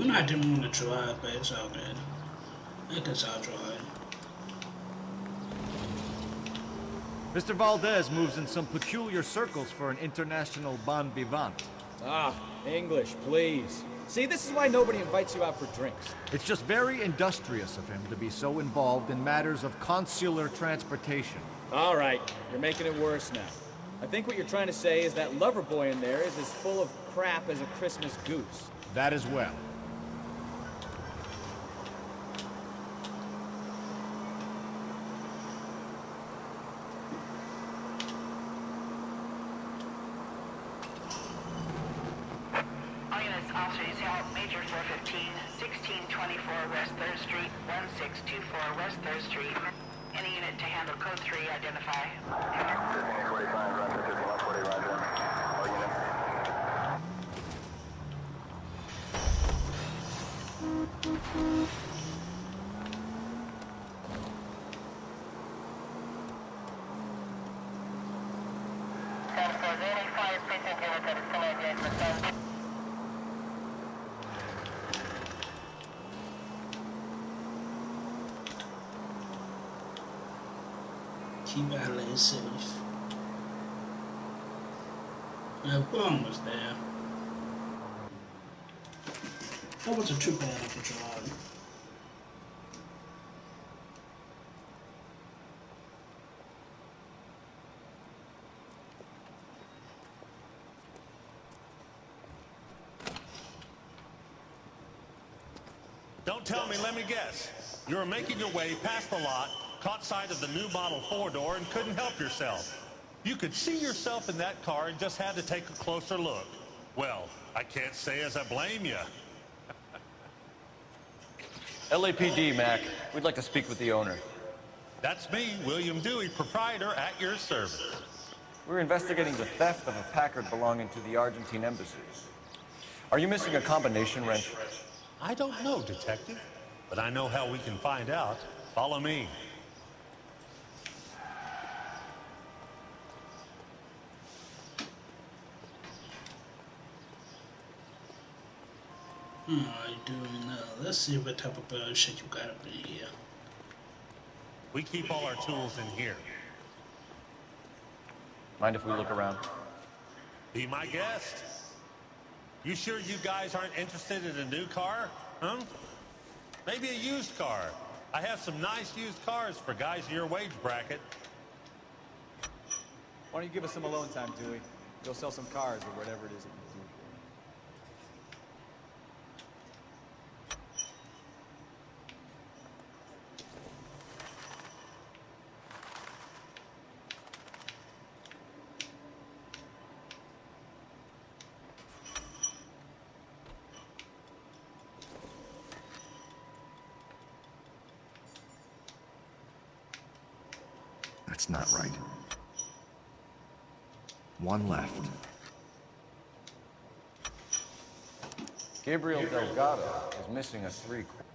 know I didn't want to drive, but it's all good. I guess I'll drive. Mr. Valdez moves in some peculiar circles for an international bon vivant. Ah, English, please. See, this is why nobody invites you out for drinks. It's just very industrious of him to be so involved in matters of consular transportation. All right, you're making it worse now. I think what you're trying to say is that lover boy in there is as full of crap as a Christmas goose. That as well. Officers help Major 415, 1624 West 3rd Street, 1624 West 3rd Street. Any unit to handle code 3, identify. 1545, Roger, 5140, Roger. All units. Keep LA safe. We're almost there. That wasn't too bad of a drive. Don't tell me, let me guess. You were making your way past the lot, caught sight of the new model 4-door, and couldn't help yourself. You could see yourself in that car and just had to take a closer look. Well, I can't say as I blame you. LAPD, Mac. We'd like to speak with the owner. That's me, William Dewey, proprietor, at your service. We're investigating the theft of a Packard belonging to the Argentine embassy. Are you missing a combination wrench? I don't know, Detective, but I know how we can find out. Follow me. Alright, doing let's see what type of shit you got up in here. We keep all our tools in here. Mind if we look around? Be my guest. You sure you guys aren't interested in a new car? Huh? Maybe a used car. I have some nice used cars for guys in your wage bracket. Why don't you give us some alone time, Dewey? Go sell some cars or whatever it is that you do. That's not right. One left. Gabriel Delgado is missing a 3-quarter.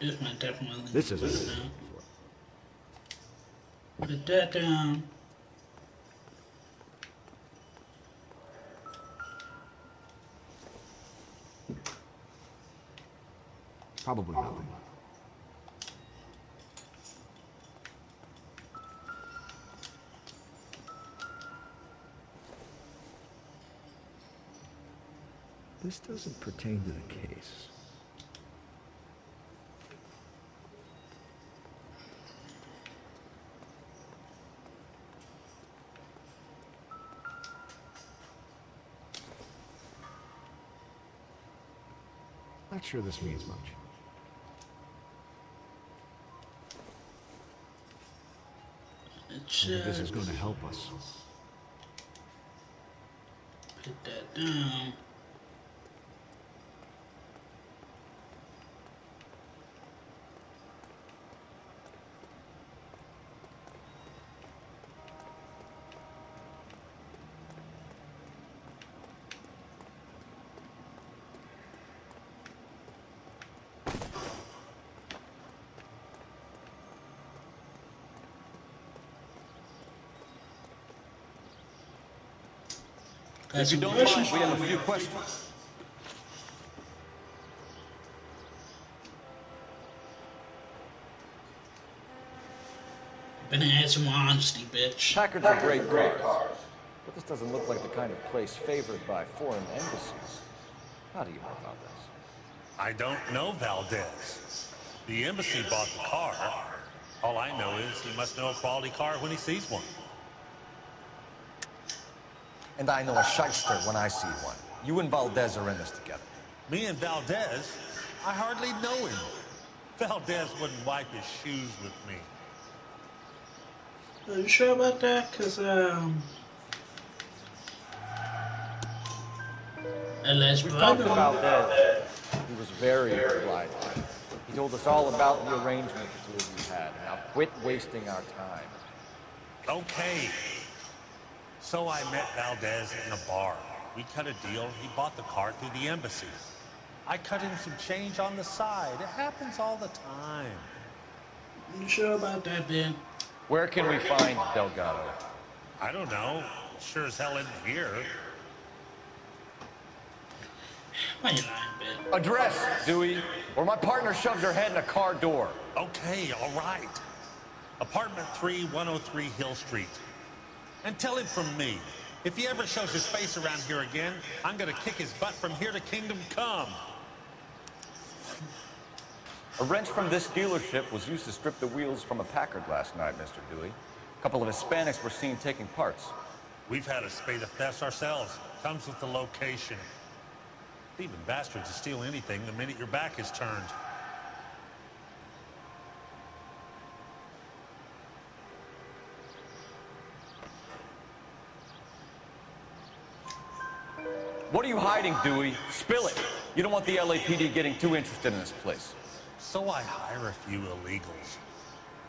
This might definitely. This isn't it. Put that down. Probably nothing. This doesn't pertain to the case. Not sure this means much. Maybe this is going to help us. Put that down. If you don't mind, we have a few questions. Been had some honesty, bitch. Packards are great cars, but this doesn't look like the kind of place favored by foreign embassies. How do you know about this? I don't know Valdez. The embassy bought the car. All I know is he must know a quality car when he sees one. And I know a shyster when I see one. You and Valdez are in this together. Me and Valdez? I hardly know him. Valdez wouldn't wipe his shoes with me. Are you sure about that? Cause we talked to Valdez. He was very obliging. He told us all about the arrangement the two of you had. Now quit wasting our time. Okay. So I met Valdez in a bar. We cut a deal, he bought the car through the embassy. I cut him some change on the side. It happens all the time. You sure about that, Ben? Where can we find Delgado? I don't know. Sure as hell isn't here. Why you lying, Ben? Address, Dewey, or my partner shoves her head in a car door. Okay, all right. Apartment 3, 103 Hill Street. And tell him from me, if he ever shows his face around here again, I'm gonna kick his butt from here to Kingdom Come. A wrench from this dealership was used to strip the wheels from a Packard last night, Mr. Dewey. A couple of Hispanics were seen taking parts. We've had a spate of thefts ourselves. Comes with the location. Thieving bastards will steal anything the minute your back is turned. What are you hiding, Dewey? Spill it. You don't want the LAPD getting too interested in this place. So I hire a few illegals.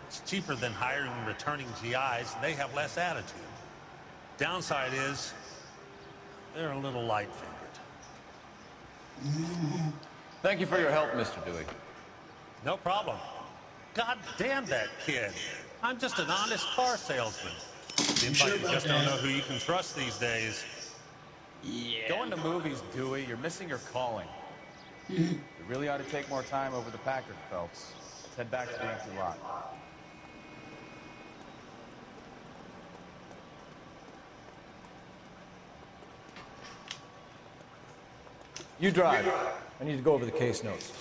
It's cheaper than hiring returning GIs, and they have less attitude. Downside is, they're a little light-fingered. Thank you for your help, Mr. Dewey. No problem. God damn that kid. I'm just an honest car salesman. Seems like you just don't know who you can trust these days. Yeah. Going to movies, Dewey, you're missing your calling. You really ought to take more time over the Packard, Phelps. Let's head back to the empty lot. You drive. I need to go over the case notes.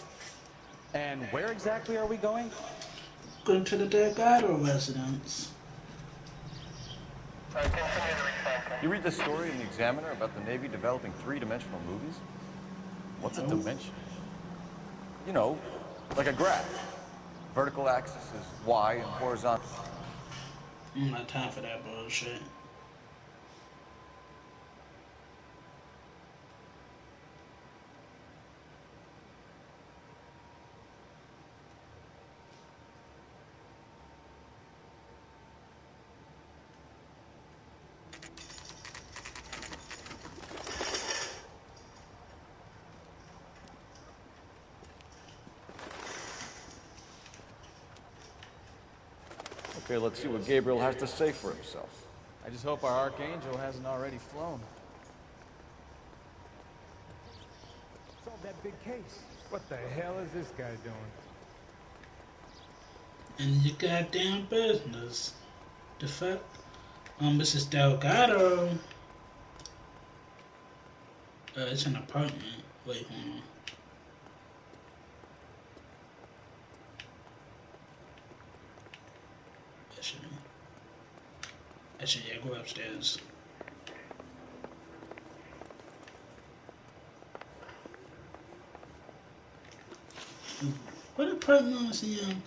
And where exactly are we going? Going to the Delgado residence. You read the story in the Examiner about the Navy developing three-dimensional movies? What's a dimension? You know, like a graph. Vertical axis is Y and horizontal. Not time for that bullshit. Okay, let's see what Gabriel has to say for himself. I just hope our Archangel hasn't already flown. Solve that big case. What the hell is this guy doing? In your goddamn business. The fuck? Mrs. Delgado. It's an apartment. Wait, hold on. Actually, yeah, go upstairs. What apartment was he in?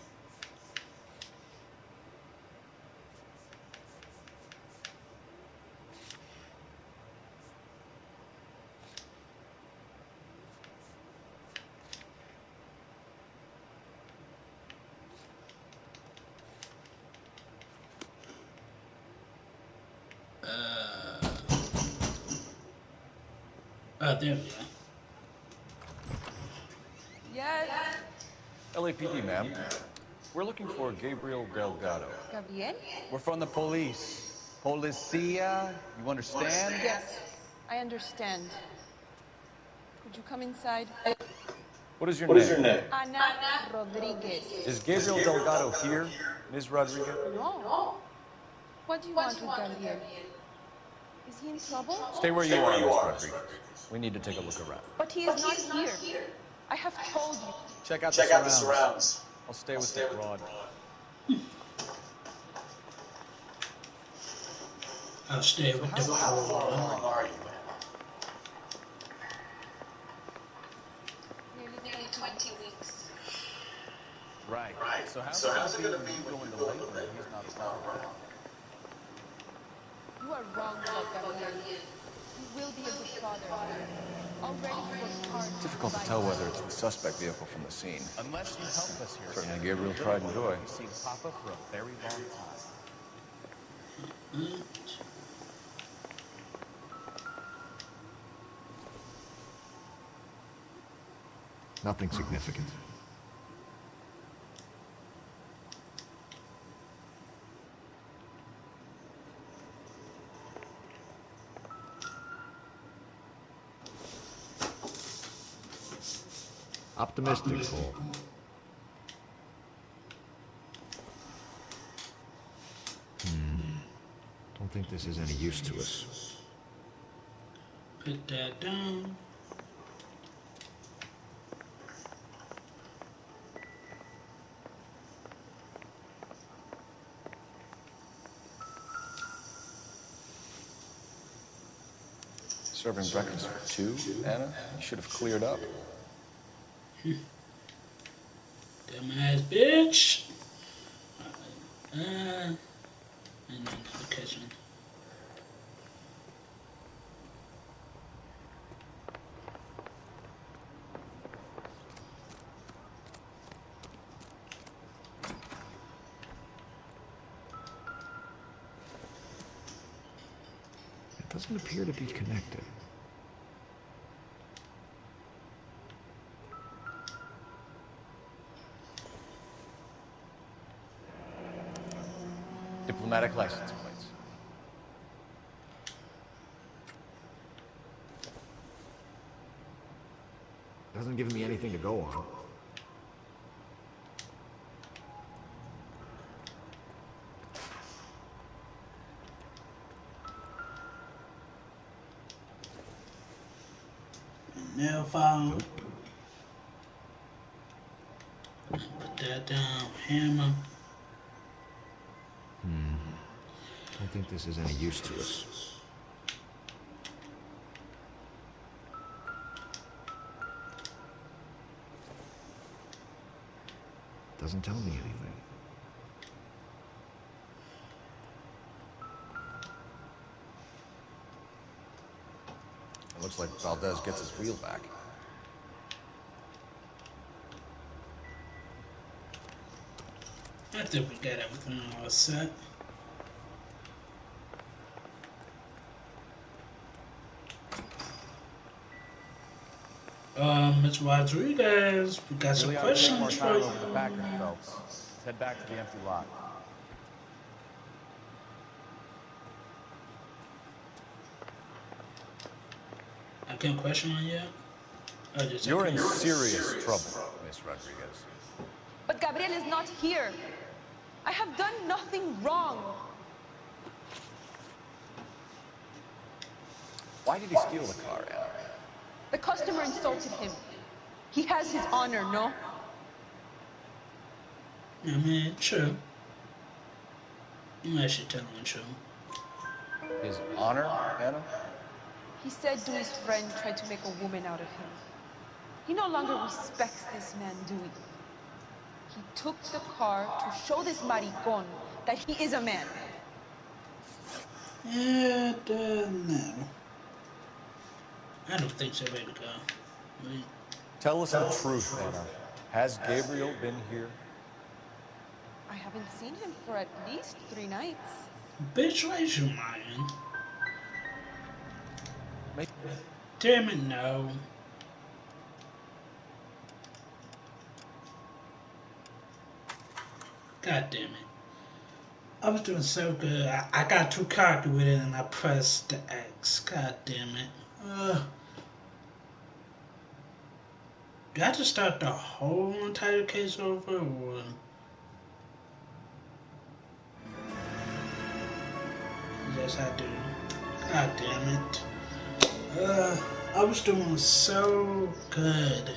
There we go. Yes. LAPD, ma'am. We're looking for Gabriel Delgado. Gabriel? We're from the police. Policia, you understand? Yes, I understand. Could you come inside? What is your name? Ana Rodriguez. Is Gabriel Delgado here, Ms. Rodriguez? No. What do you want with Gabriel? Is he in trouble? Stay where you are, Ms. Rodriguez. We need to take a look around. But he is not here. I have told you. Check out the surrounds. I'll stay with the broad. I'll stay with the broad. Nearly 20 weeks. Right. So how's it gonna be when you go into labor and he's not around? You are wrong about Gabriel. He will be a good father. Already he works hard. Difficult to tell whether it's the suspect vehicle from the scene. Unless you help us here. Certainly Gabriel's pride and joy. We've seen Papa for a very long time. Nothing significant. Optimistic, Cole. Don't think this is any use to us. Put that down. Serving breakfast for two, Anna? You should have cleared up. Dumbass bitch. And then the kitchen. It doesn't appear to be connected. Diplomatic license plates. Doesn't give me anything to go on. Nail file. Put that down. Hammer. Don't think this is any use to us. Doesn't tell me anything. It looks like Valdez gets his wheel back. I think we got everything all set. Mr. Rodriguez, we got some questions for you. Over the Packard, Phelps. Let's head back to the empty lot. I can't question on yet. You're in serious trouble, Miss Rodriguez. But Gabriel is not here. I have done nothing wrong. Why did he steal the car, Anna? The customer insulted him. He has his honor, no? I mean, true. You should tell him true. His honor, Anna? He said Dewey's friend tried to make a woman out of him. He no longer respects this man, Dewey. He took the car to show this maricon that he is a man. Yeah, no. I don't think so, baby girl. Wait. Tell us the truth, Anna. Has Gabriel been here? I haven't seen him for at least 3 nights. Bitch, where's your mind? Damn it, no. God damn it. I was doing so good. I got too cocky with it and I pressed the X. God damn it. Do I have to start the whole entire case over or? Yes, I do. God damn it. I was doing so good.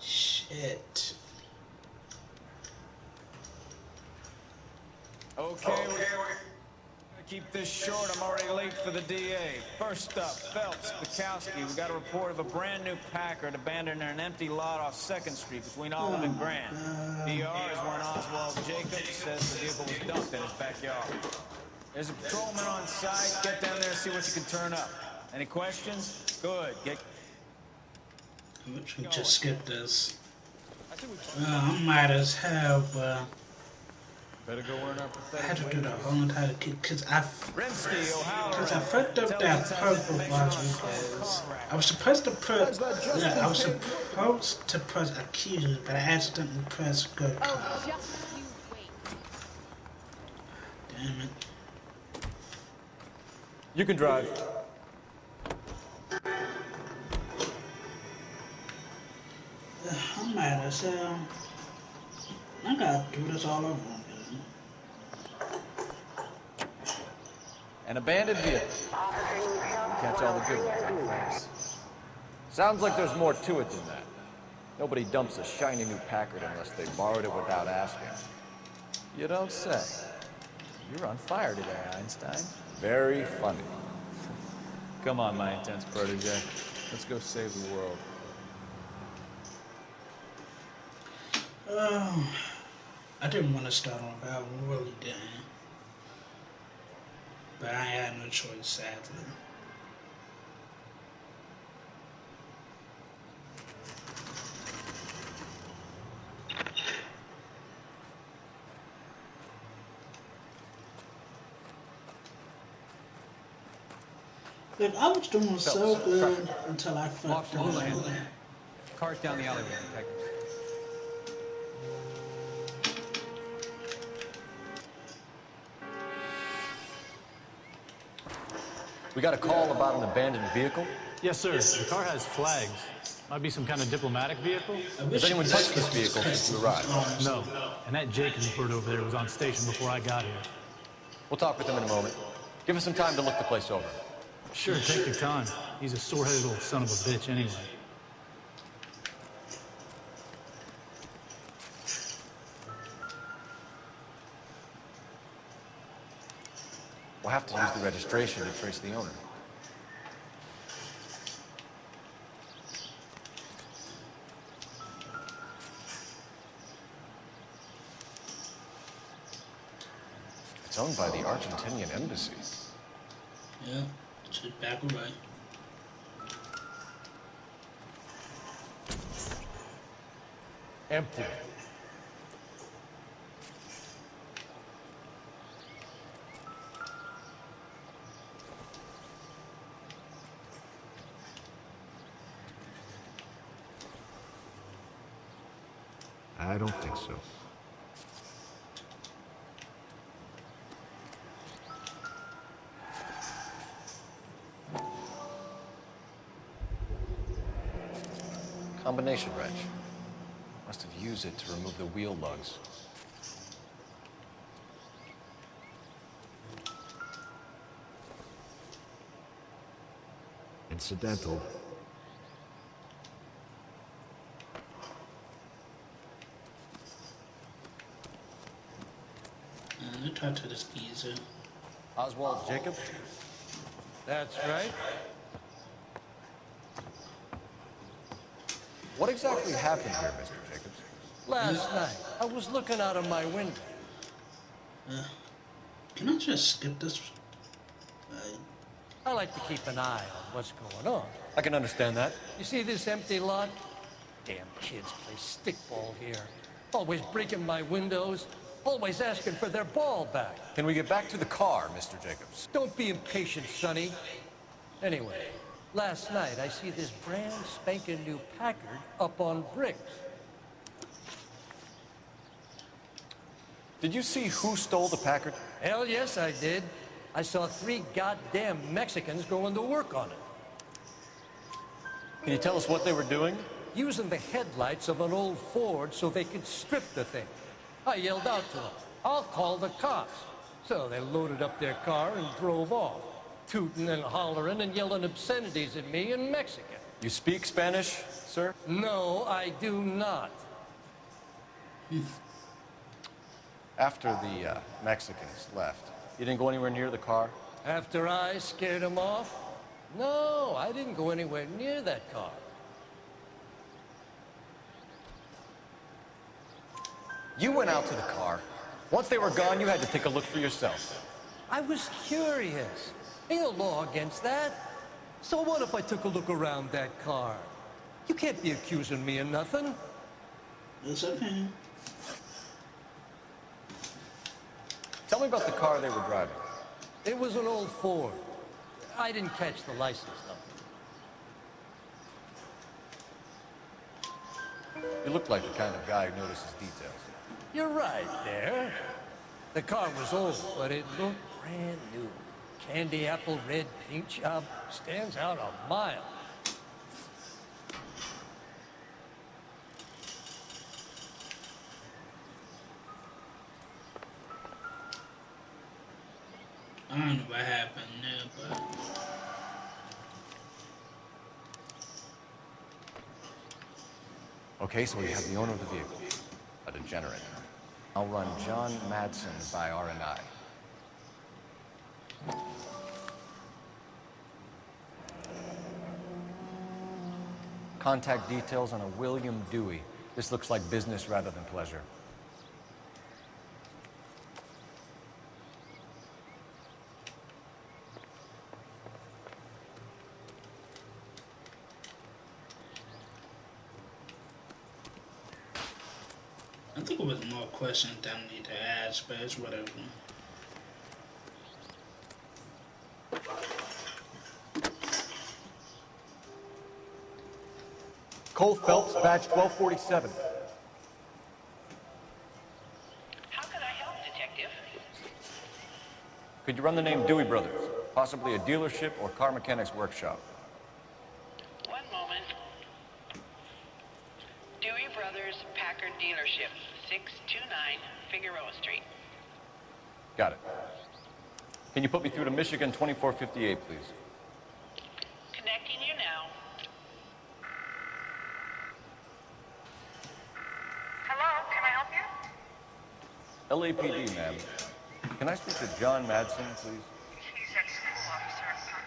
Shit. Okay, we're gonna keep this short. I'm already late for the DA. First up, Phelps, Bukowski. We got a report of a brand new Packard abandoned in an empty lot off 2nd Street between Olive and Grand. DR is when Oswald Jacobs says the vehicle was dumped in his backyard. There's a patrolman on site. Get down there and see what you can turn up. Any questions? Good. Just skip this. I might as hell, but Better go earn our I had pathetic to do wages. the whole entire kit because I O'Halloran fucked up that purple button because I was supposed to press accuse, but I accidentally pressed go car. Oh, just you wait. Damn it. You can drive. I'm mad as hell. I gotta do this all over again. An abandoned vehicle. Catch all the good ones on first. Sounds like there's more to it than that. Nobody dumps a shiny new Packard unless they borrowed it without asking. You don't say. You're on fire today, Einstein. Very funny. Come on, my intense protege. Let's go save the world. Oh, I didn't want to start on that. I really didn't. But I had no choice, sadly. Look, I was doing so good until I fucked up. Cars down the alleyway, detective. We got a call about an abandoned vehicle? Yes, sir. The car has flags. Might be some kind of diplomatic vehicle. Has anyone touched this vehicle since you arrived? No. And that Jacobs bird over there was on station before I got here. We'll talk with him in a moment. Give us some time to look the place over. Sure, take your time. He's a sore-headed old son of a bitch anyway. We'll have to use the registration to trace the owner. It's owned by the Argentinian embassy. Yeah, just back away. Empty. I don't think so. Combination wrench. Must have used it to remove the wheel lugs. Incidental. Let me talk to this geezer. Oswald Jacobs? That's right. What exactly happened here, Mr. Jacobs? Last night, I was looking out of my window. Can I just skip this? I like to keep an eye on what's going on. I can understand that. You see this empty lot? Damn kids play stickball here. Always breaking my windows. Always asking for their ball back. Can we get back to the car, Mr. Jacobs? Don't be impatient, Sonny. Anyway, last night I see this brand spanking new Packard up on bricks. Did you see who stole the Packard? Hell yes, I did. I saw 3 goddamn Mexicans going to work on it. Can you tell us what they were doing? Using the headlights of an old Ford so they could strip the thing. I yelled out to them, "I'll call the cops." So they loaded up their car and drove off, tooting and hollering and yelling obscenities at me in Mexican. You speak Spanish, sir? No, I do not. After the Mexicans left, you didn't go anywhere near the car? After I scared them off? No, I didn't go anywhere near that car. You went out to the car. Once they were gone, you had to take a look for yourself. I was curious. Ain't no law against that. So what if I took a look around that car? You can't be accusing me of nothing. It's okay. Tell me about the car they were driving. It was an old Ford. I didn't catch the license number. You look like the kind of guy who notices details. You're right there. The car was old, but it looked brand new. Candy apple red paint job stands out a mile. I don't know what happened there, but... Okay, so we have the owner of the vehicle, a degenerate. I'll run John Madsen by R&I. Contact details on a William Dewey. This looks like business rather than pleasure. I think it was more questions than I need to ask, but it's whatever. Cole Phelps, badge 1247. How could I help, Detective? Could you run the name Dewey Brothers? Possibly a dealership or car mechanics workshop. One moment. Dewey Brothers Packard Dealership, 629 Figueroa Street. Got it. Can you put me through to Michigan 2458, please? Connecting you now. Hello, can I help you? LAPD, ma'am. Can I speak to John Madsen, please? He's at school, officer.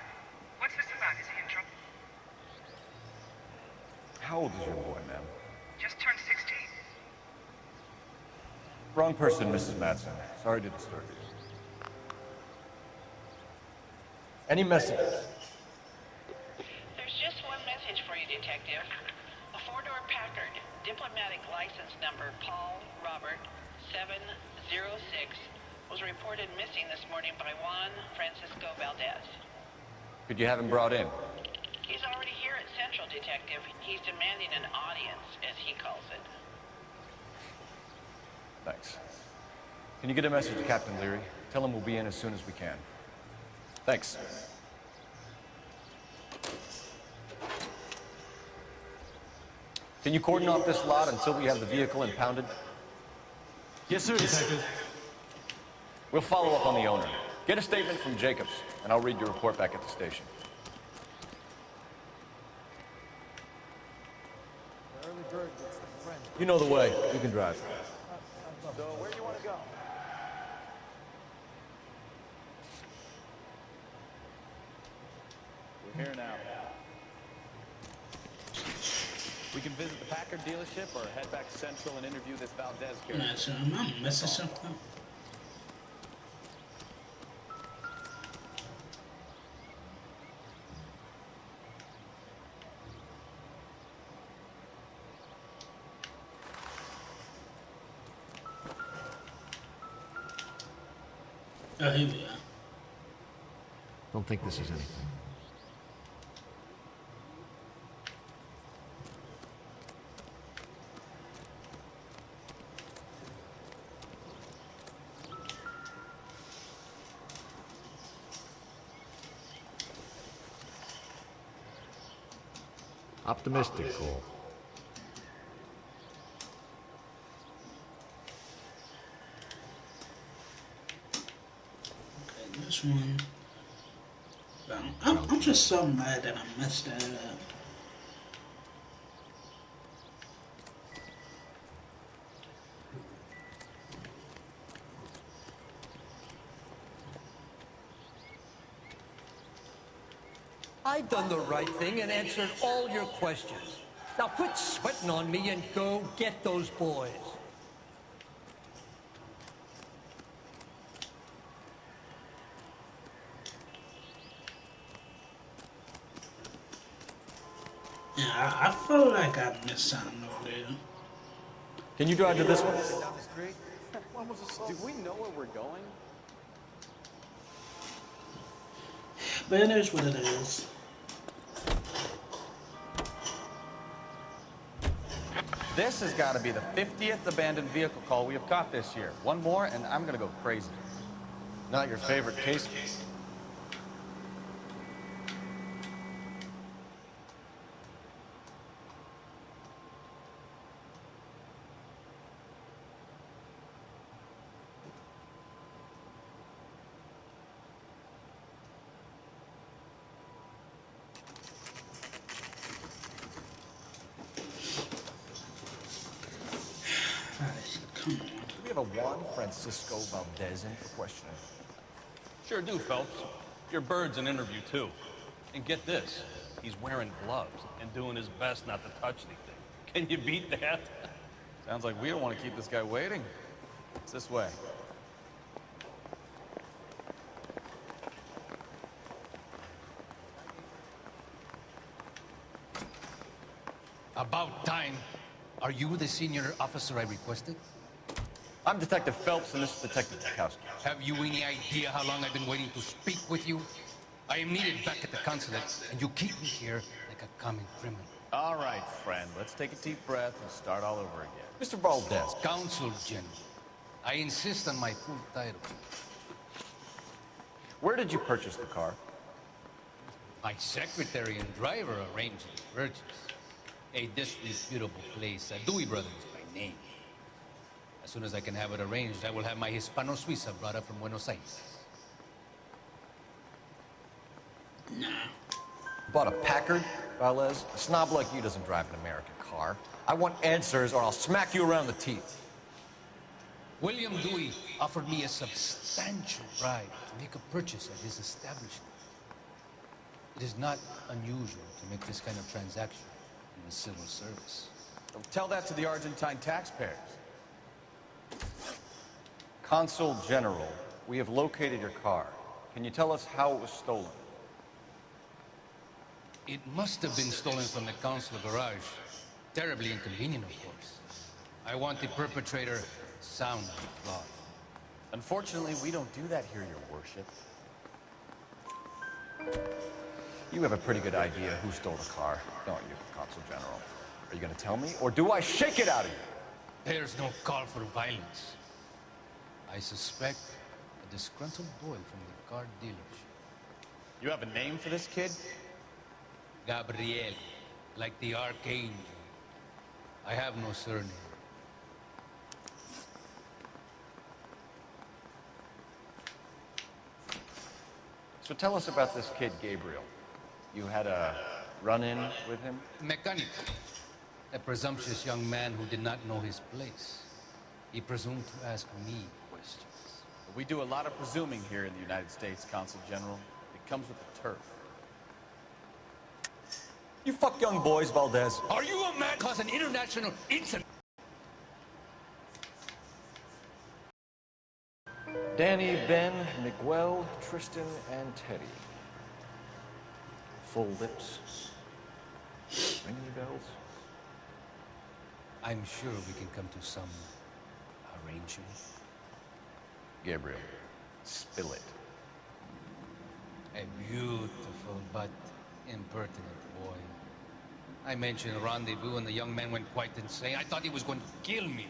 What's this about? Is he in trouble? How old is your boy, ma'am? Just turned 16. Wrong person, Mrs. Madsen. Sorry to disturb you. Any messages? There's just one message for you, Detective. A four-door Packard, diplomatic license number Paul Robert 706, was reported missing this morning by Juan Francisco Valdez. Could you have him brought in? He's already here at Central, Detective. He's demanding an audience, as he calls it. Thanks. Can you get a message to Captain Leary? Tell him we'll be in as soon as we can. Thanks. Can you cordon off this lot until we have the vehicle impounded? Yes, sir, Detective. We'll follow up on the owner. Get a statement from Jacobs, and I'll read your report back at the station. You know the way. You can drive. So, where do you want to go? We're here now. We can visit the Packard dealership or head back to Central and interview this Valdez character. Yeah, so I'm missing something. Oh, here we are. Don't think this is anything. Optimistic, Cole. Okay, this one. I'm just so mad that I messed that up. I've done the right thing and answered all your questions. Now quit sweating on me and go get those boys. Yeah, I feel like I missed something over there. Can you drive to this one? Down the street? Do we know where we're going? But it is what it is. This has got to be the 50th abandoned vehicle call we have caught this year. One more, and I'm going to go crazy. Not your favorite case? Come on. Do we have a Juan Francisco Valdez in for questioning? Sure do, Phelps. Your bird's an interview, too. And get this, he's wearing gloves and doing his best not to touch anything. Can you beat that? Sounds like we don't want to keep this guy waiting. It's this way. About time. Are you the senior officer I requested? I'm Detective Phelps, and this is Detective Bukowski. Have you any idea how long I've been waiting to speak with you? I am needed back at the consulate, and you keep me here like a common criminal. All right, friend. Let's take a deep breath and start all over again. Mr. Valdez. Consul General. I insist on my full title. Where did you purchase the car? My secretary and driver arranged the purchase. A disreputable place, Dewey Brothers by name. As soon as I can have it arranged, I will have my Hispano Suiza brought up from Buenos Aires. Nah. Bought a Packard, Valdez? A snob like you doesn't drive an American car. I want answers or I'll smack you around the teeth. William Dewey offered me a substantial bribe to make a purchase at his establishment. It is not unusual to make this kind of transaction in the civil service. Tell that to the Argentine taxpayers. Consul General, we have located your car. Can you tell us how it was stolen? It must have been stolen from the consular garage. Terribly inconvenient, of course. I want the perpetrator sound and flawed. Unfortunately, we don't do that here, Your Worship. You have a pretty good idea who stole the car, don't you, Consul General? Are you going to tell me, or do I shake it out of you? There's no call for violence. I suspect a disgruntled boy from the car dealership. You have a name for this kid? Gabriel, like the Archangel. I have no surname. So tell us about this kid, Gabriel. You had a run-in with him? Mechanic. A presumptuous young man who did not know his place. He presumed to ask me questions. We do a lot of presuming here in the United States, Consul General. It comes with the turf. You fuck young boys, Valdez. Are you a man cause an international incident? Danny, Ben, Miguel, Tristan, and Teddy. Full lips. Ring any bells? I'm sure we can come to some arrangement. Gabriel, spill it. A beautiful but impertinent boy. I mentioned a rendezvous and the young man went quite insane. I thought he was going to kill me.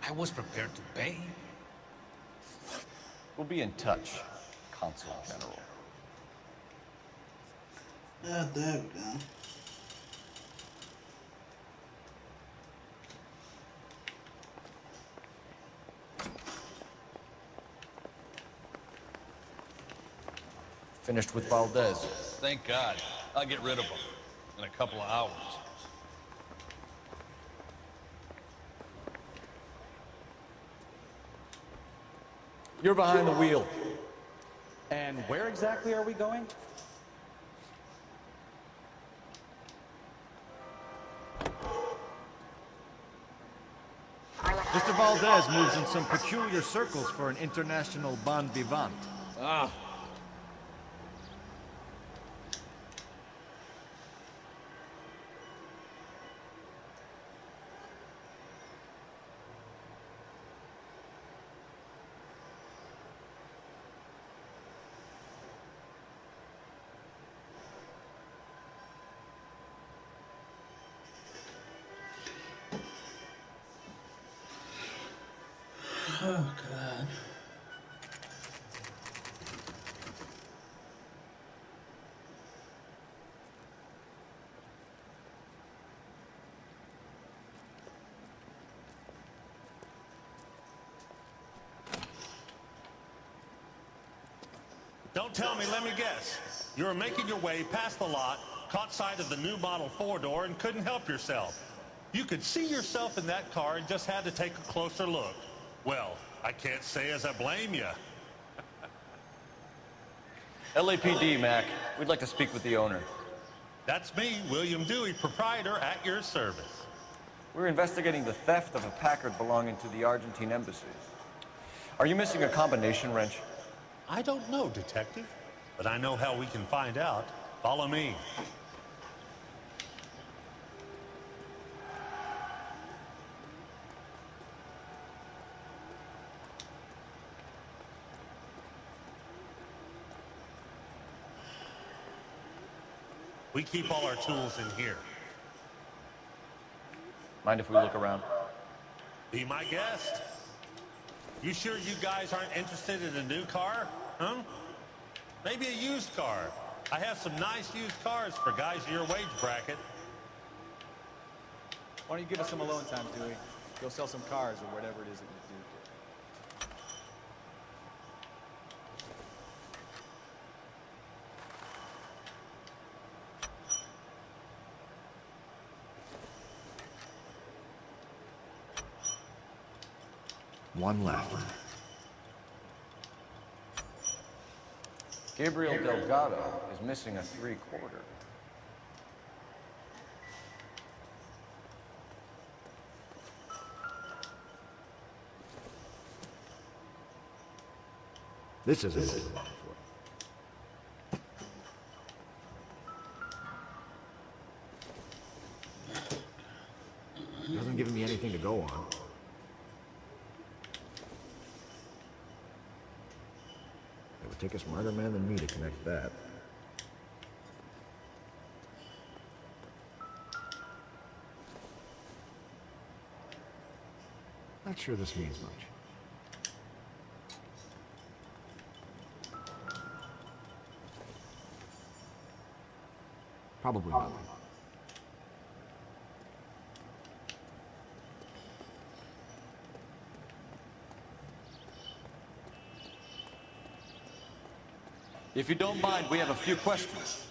I was prepared to pay. We'll be in touch, Consul General. There we go. Finished with Valdez. Thank God. I'll get rid of him in a couple of hours. You're behind the wheel. And where exactly are we going? Mr. Valdez moves in some peculiar circles for an international bon vivant. Ah. Oh, God. Don't tell me, let me guess. You were making your way past the lot, caught sight of the new Model 4 door, and couldn't help yourself. You could see yourself in that car and just had to take a closer look. Well, I can't say as I blame you. LAPD, Mac. We'd like to speak with the owner. That's me, William Dewey, proprietor, at your service. We're investigating the theft of a Packard belonging to the Argentine embassy. Are you missing a combination wrench? I don't know, Detective, but I know how we can find out. Follow me. We keep all our tools in here. Mind if we look around? Be my guest. You sure you guys aren't interested in a new car? Huh? Maybe a used car. I have some nice used cars for guys in your wage bracket. Why don't you give us some alone time, Dewey? Go sell some cars or whatever it is that you do. One left. Gabriel Delgado is missing a 3/4. This isn't what we're looking for. Doesn't give me anything to go on. It would take a smarter man than me to connect that. Not sure this means much. Probably nothing. If you don't mind, we have a few questions.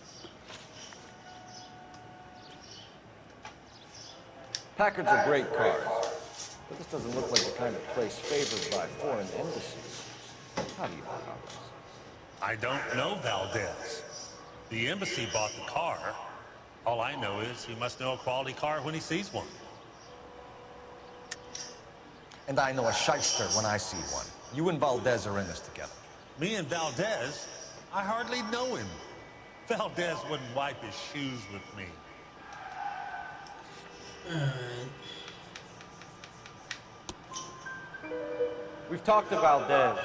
Packards are great cars, but this doesn't look like the kind of place favored by foreign embassies. How do you know about this? I don't know Valdez. The embassy bought the car. All I know is he must know a quality car when he sees one. And I know a shyster when I see one. You and Valdez are in this together. Me and Valdez? I hardly know him. Valdez wouldn't wipe his shoes with me. We've talked to Valdez.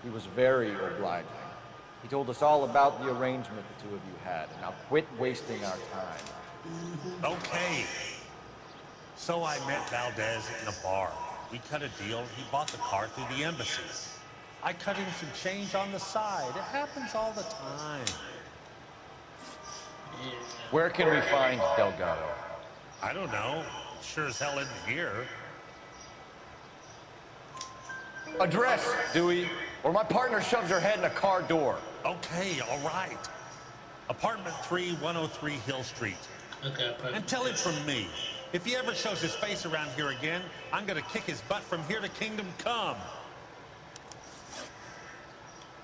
He was very obliging. He told us all about the arrangement the two of you had, and now quit wasting our time. Okay. So I met Valdez in a bar. We cut a deal. He bought the car through the embassy. I cut him some change on the side. It happens all the time. Where can we find Delgado? I don't know. Sure as hell isn't here. Address, Dewey, or my partner shoves her head in a car door. Okay, all right. Apartment 3, 103 Hill Street. Okay, and tell him from me, if he ever shows his face around here again, I'm gonna kick his butt from here to Kingdom Come.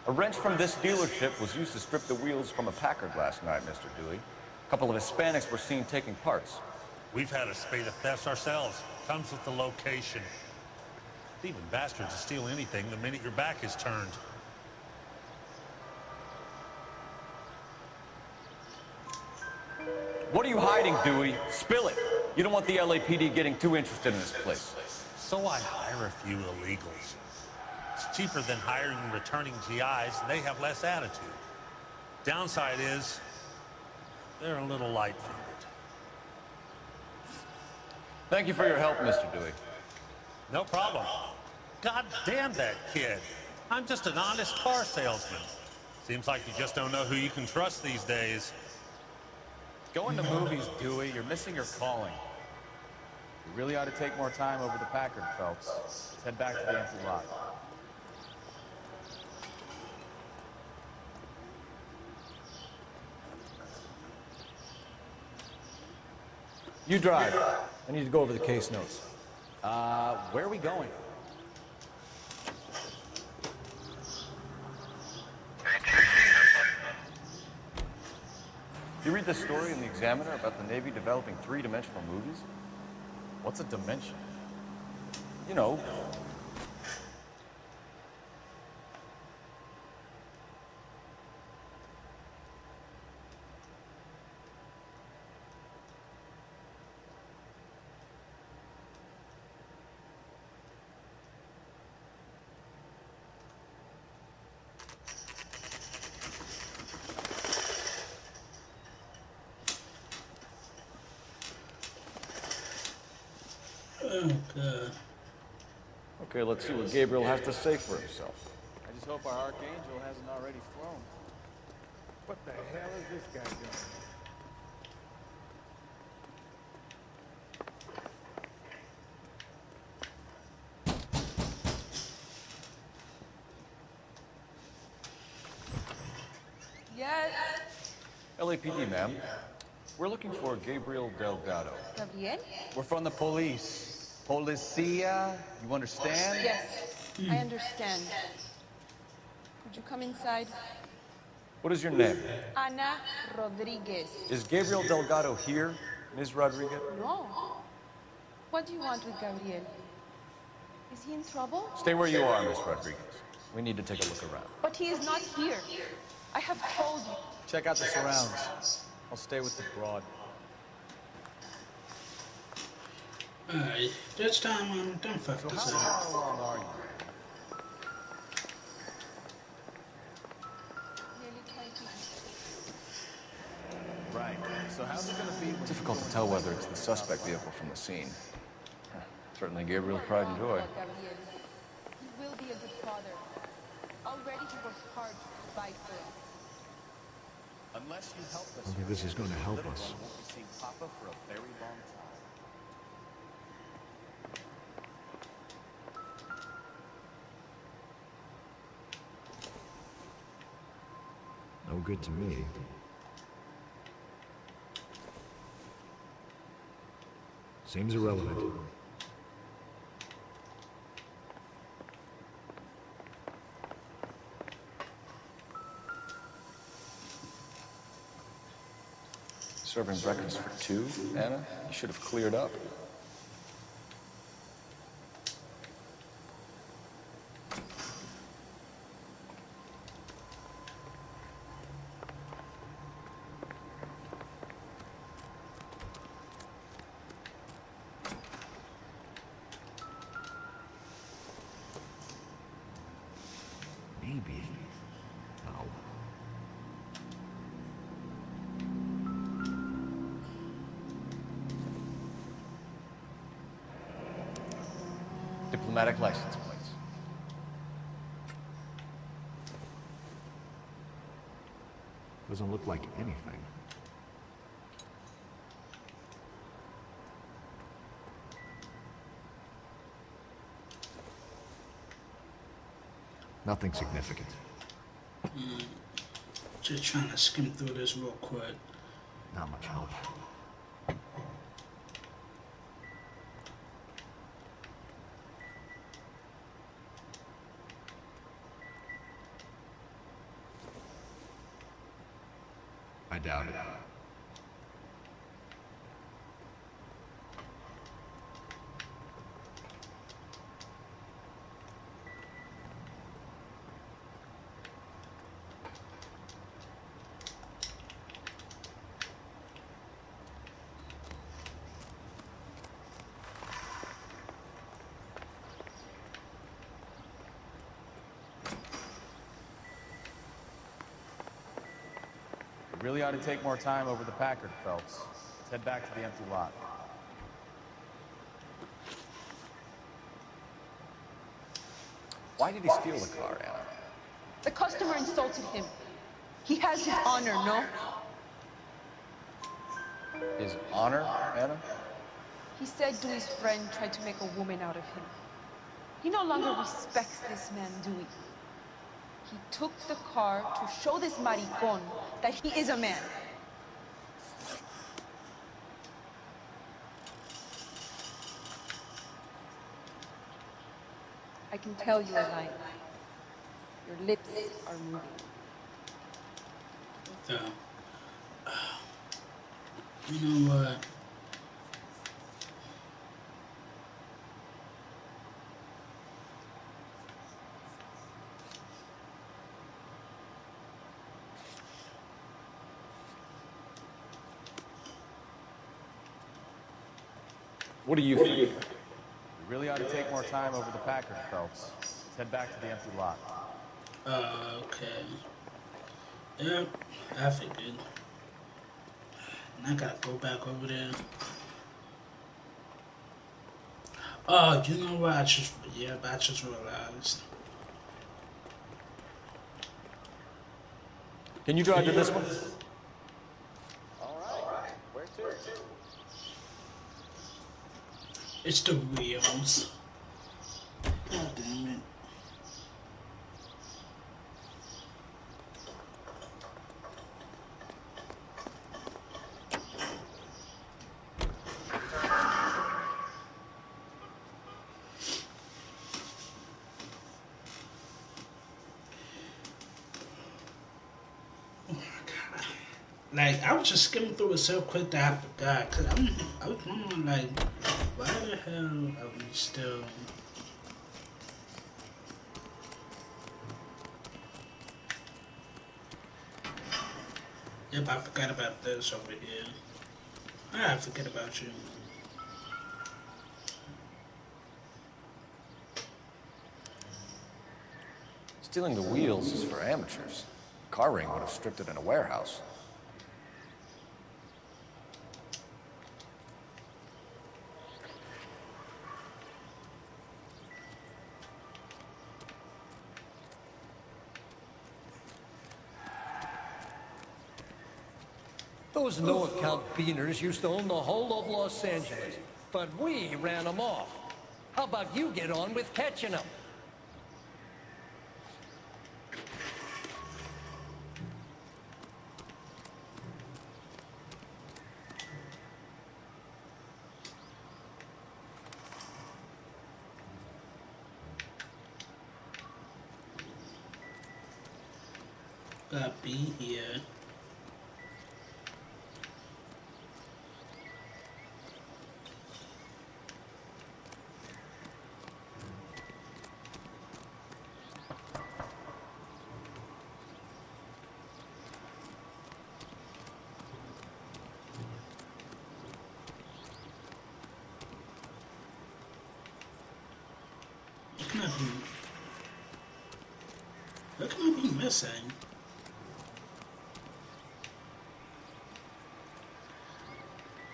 A wrench from this dealership was used to strip the wheels from a Packard last night, Mr. Dewey. A couple of Hispanics were seen taking parts. We've had a spate of thefts ourselves. Comes with the location. Thieving bastards will steal anything the minute your back is turned. What are you hiding, Dewey? Spill it. You don't want the LAPD getting too interested in this place. So I hire a few illegals. It's cheaper than hiring returning GIs, and they have less attitude. Downside is, they're a little light-fingered. Thank you for your help, Mr. Dewey. No problem. God damn that kid. I'm just an honest car salesman. Seems like you just don't know who you can trust these days. Going to movies, Dewey. You're missing your calling. You really ought to take more time over the Packard, Phelps. Let's head back to the empty lot. You drive. I need to go over the case notes. Where are we going? You read the story in the Examiner about the Navy developing three-dimensional movies? What's a dimension? You know. Oh, God. Okay, let's see what Gabriel has to say for himself. I just hope our Archangel hasn't already flown. What the hell is this guy doing? Yes. LAPD, ma'am. We're looking for Gabriel Delgado. Gabriel? We're from the police. Policia, you understand? Yes, I understand. Could you come inside? What is your name? Ana Rodriguez. Is Gabriel Delgado here, Ms. Rodriguez? No. What do you want with Gabriel? Is he in trouble? Stay where you are, Ms. Rodriguez. We need to take a look around. But he is not here. I have told you. Check out the surrounds. I'll stay with the broad. Alright, this time, don't fuck So this how up. far along are you? Right. So how's it gonna be when Difficult to tell whether it's the suspect vehicle from the scene. Certainly Gabriel's pride and joy. Gabriel. He will be a good father. Already he works hard to provide for us. Unless you help us, I don't think this is going to help us. won't be seeing Papa for a very long time. No good to me. Seems irrelevant. Serving breakfast for two, Anna? You should have cleared up. Maybe. No. Diplomatic license plates. Doesn't look like anything. Nothing significant. Just trying to skim through this real quick. Not much help. I doubt it. You really ought to take more time over the Packard, Phelps. Let's head back to the empty lot. Why did he steal the car, Anna? The customer insulted him. He has his honor, no? His honor, Anna? He said Dewey's friend tried to make a woman out of him. He no longer respects this man, Dewey. He took the car to show this maricon that he is a man. I can tell you are lying. Your lips are moving. You know what? What do you think? We really ought to take more time over the Packard, Phelps. Let's head back to the empty lot. Okay. Yep, I figured. And I gotta go back over there. Oh, you know what? I just realized. Can you drive to this one? All right. Where to? It's the wheels. God damn it. Like, I was just skimming through it so quick that I forgot. Cause I was wondering, like, why the hell are we still... Yep, I forgot about this over here. I forget about you. Stealing the wheels is for amateurs. Car ring would have stripped it in a warehouse. Those no-account beaners used to own the whole of Los Angeles, but we ran them off. How about you get on with catching them? Gotta be here. What can I be missing?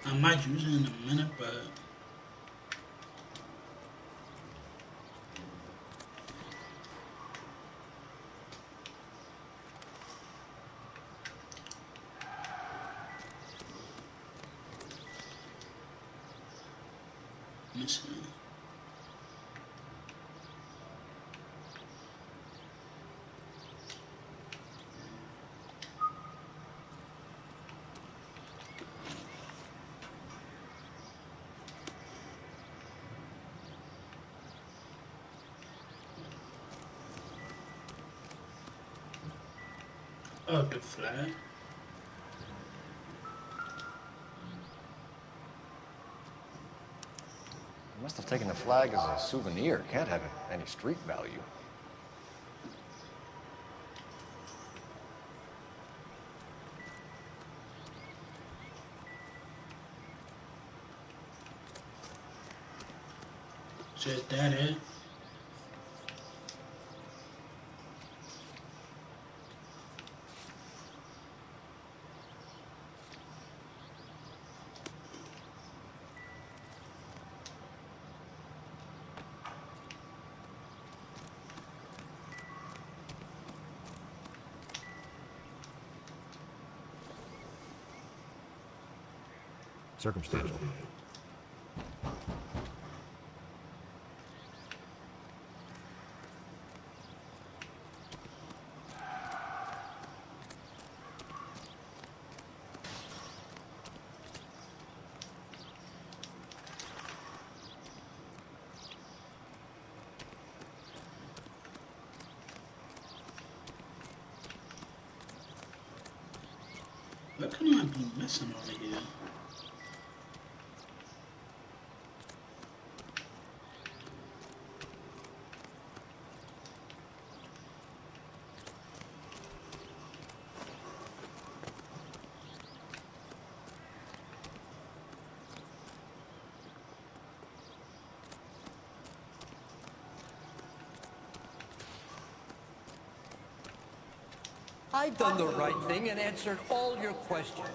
I might use it in a minute, but missing. Oh, the flag. You must have taken the flag as a souvenir. Can't have any street value. So is that it? Circumstantial. What can I be missing over here? I've done the right thing and answered all your questions.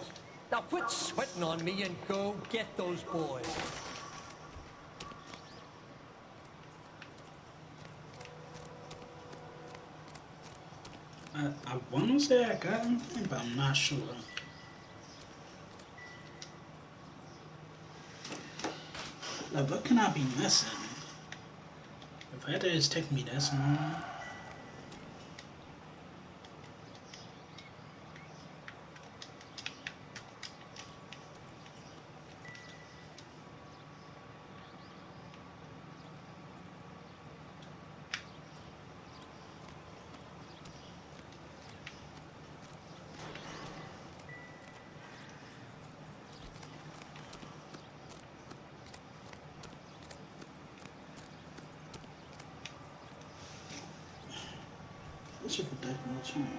Now quit sweating on me and go get those boys. I want to say I got him, but I'm not sure. Like, what can I be missing? If that is taking me this long. This should be taking too long.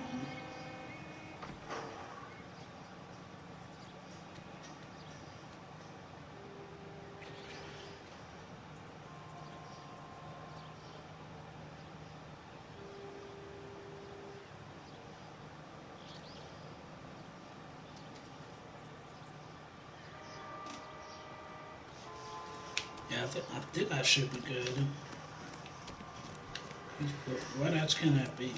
Yeah, I think I should be good. What else can that be?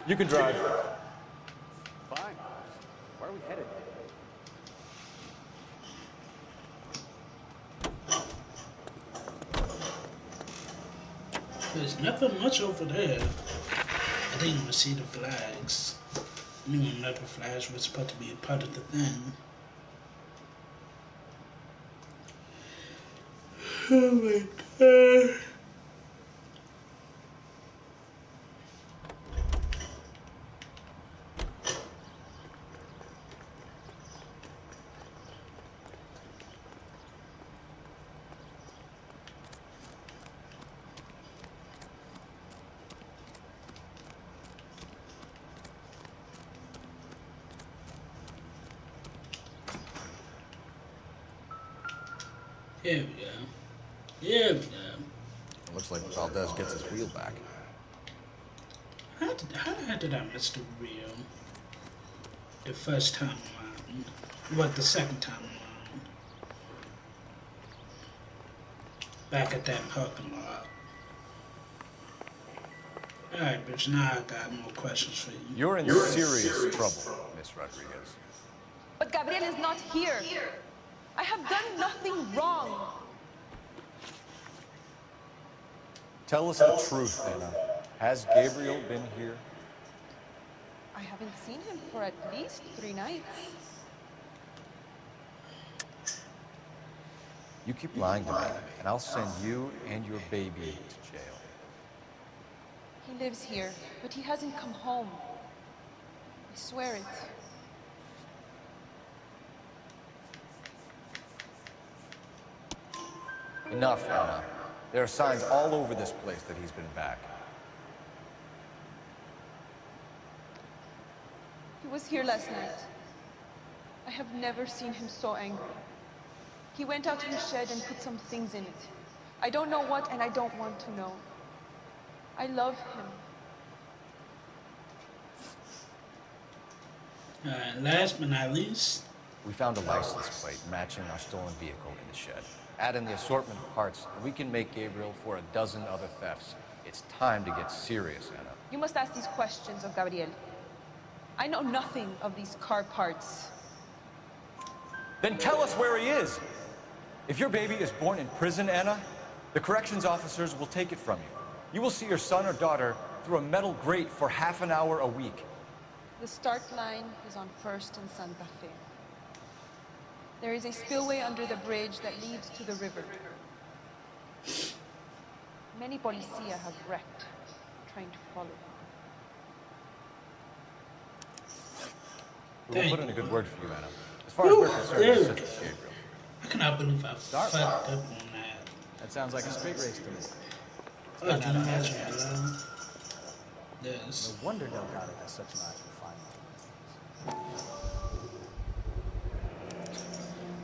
You can drive. Fine. Where are we headed? There's nothing much over there. I didn't even see the flags. I knew another flags was supposed to be a part of the thing. Oh my god. Here we go. Here we go. It looks like Valdez gets his wheel back. How did I miss the wheel? The first time around. What, the second time around? Back at that parking lot. Alright, bitch, now I got more questions for you. You're in serious trouble, Miss Rodriguez. But Gabriel is not here. I have done nothing wrong. Tell us the truth, Anna. Has Gabriel been here? I haven't seen him for at least 3 nights. You keep lying to me, and I'll send you and your baby to jail. He lives here, but he hasn't come home. I swear it. Enough, Anna. There are signs all over this place that he's been back. He was here last night. I have never seen him so angry. He went out to his shed and put some things in it. I don't know what, and I don't want to know. I love him. Last but not least, we found a license plate matching our stolen vehicle in the shed. Add in the assortment of parts, and we can make Gabriel for a dozen other thefts. It's time to get serious, Anna. You must ask these questions of Gabriel. I know nothing of these car parts. Then tell us where he is! If your baby is born in prison, Anna, the corrections officers will take it from you. You will see your son or daughter through a metal grate for half an hour a week. The start line is on 1st and Santa Fe. There is a spillway under the bridge that leads to the river. Many policia have wrecked, trying to follow him. We'll put in a good word for you, Anna. As far as we're concerned, it's just a Gabriel. I cannot believe I fucked up on that. That sounds like a street race to me. Oh, can you imagine? Yes. No wonder Delgado has such an eye for fine lines.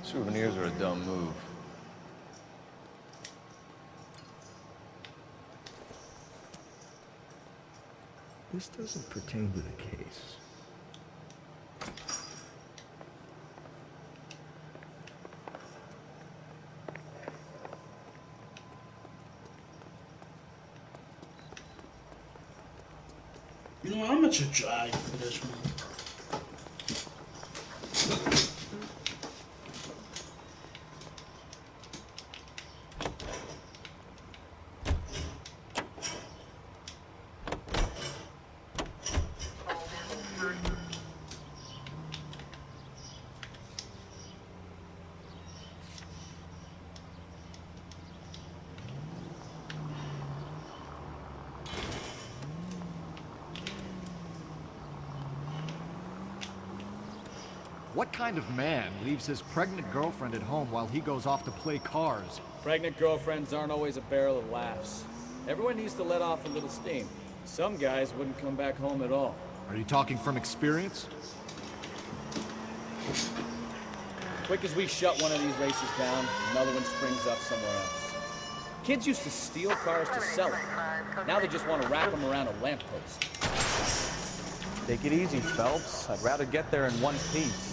Souvenirs are a dumb move. This doesn't pertain to the case. You know, how much a drive for this one? What kind of man leaves his pregnant girlfriend at home while he goes off to play cars? Pregnant girlfriends aren't always a barrel of laughs. Everyone needs to let off a little steam. Some guys wouldn't come back home at all. Are you talking from experience? Quick as we shut one of these races down, another one springs up somewhere else. Kids used to steal cars to sell them. Now they just want to wrap them around a lamppost. Take it easy, Phelps. I'd rather get there in one piece.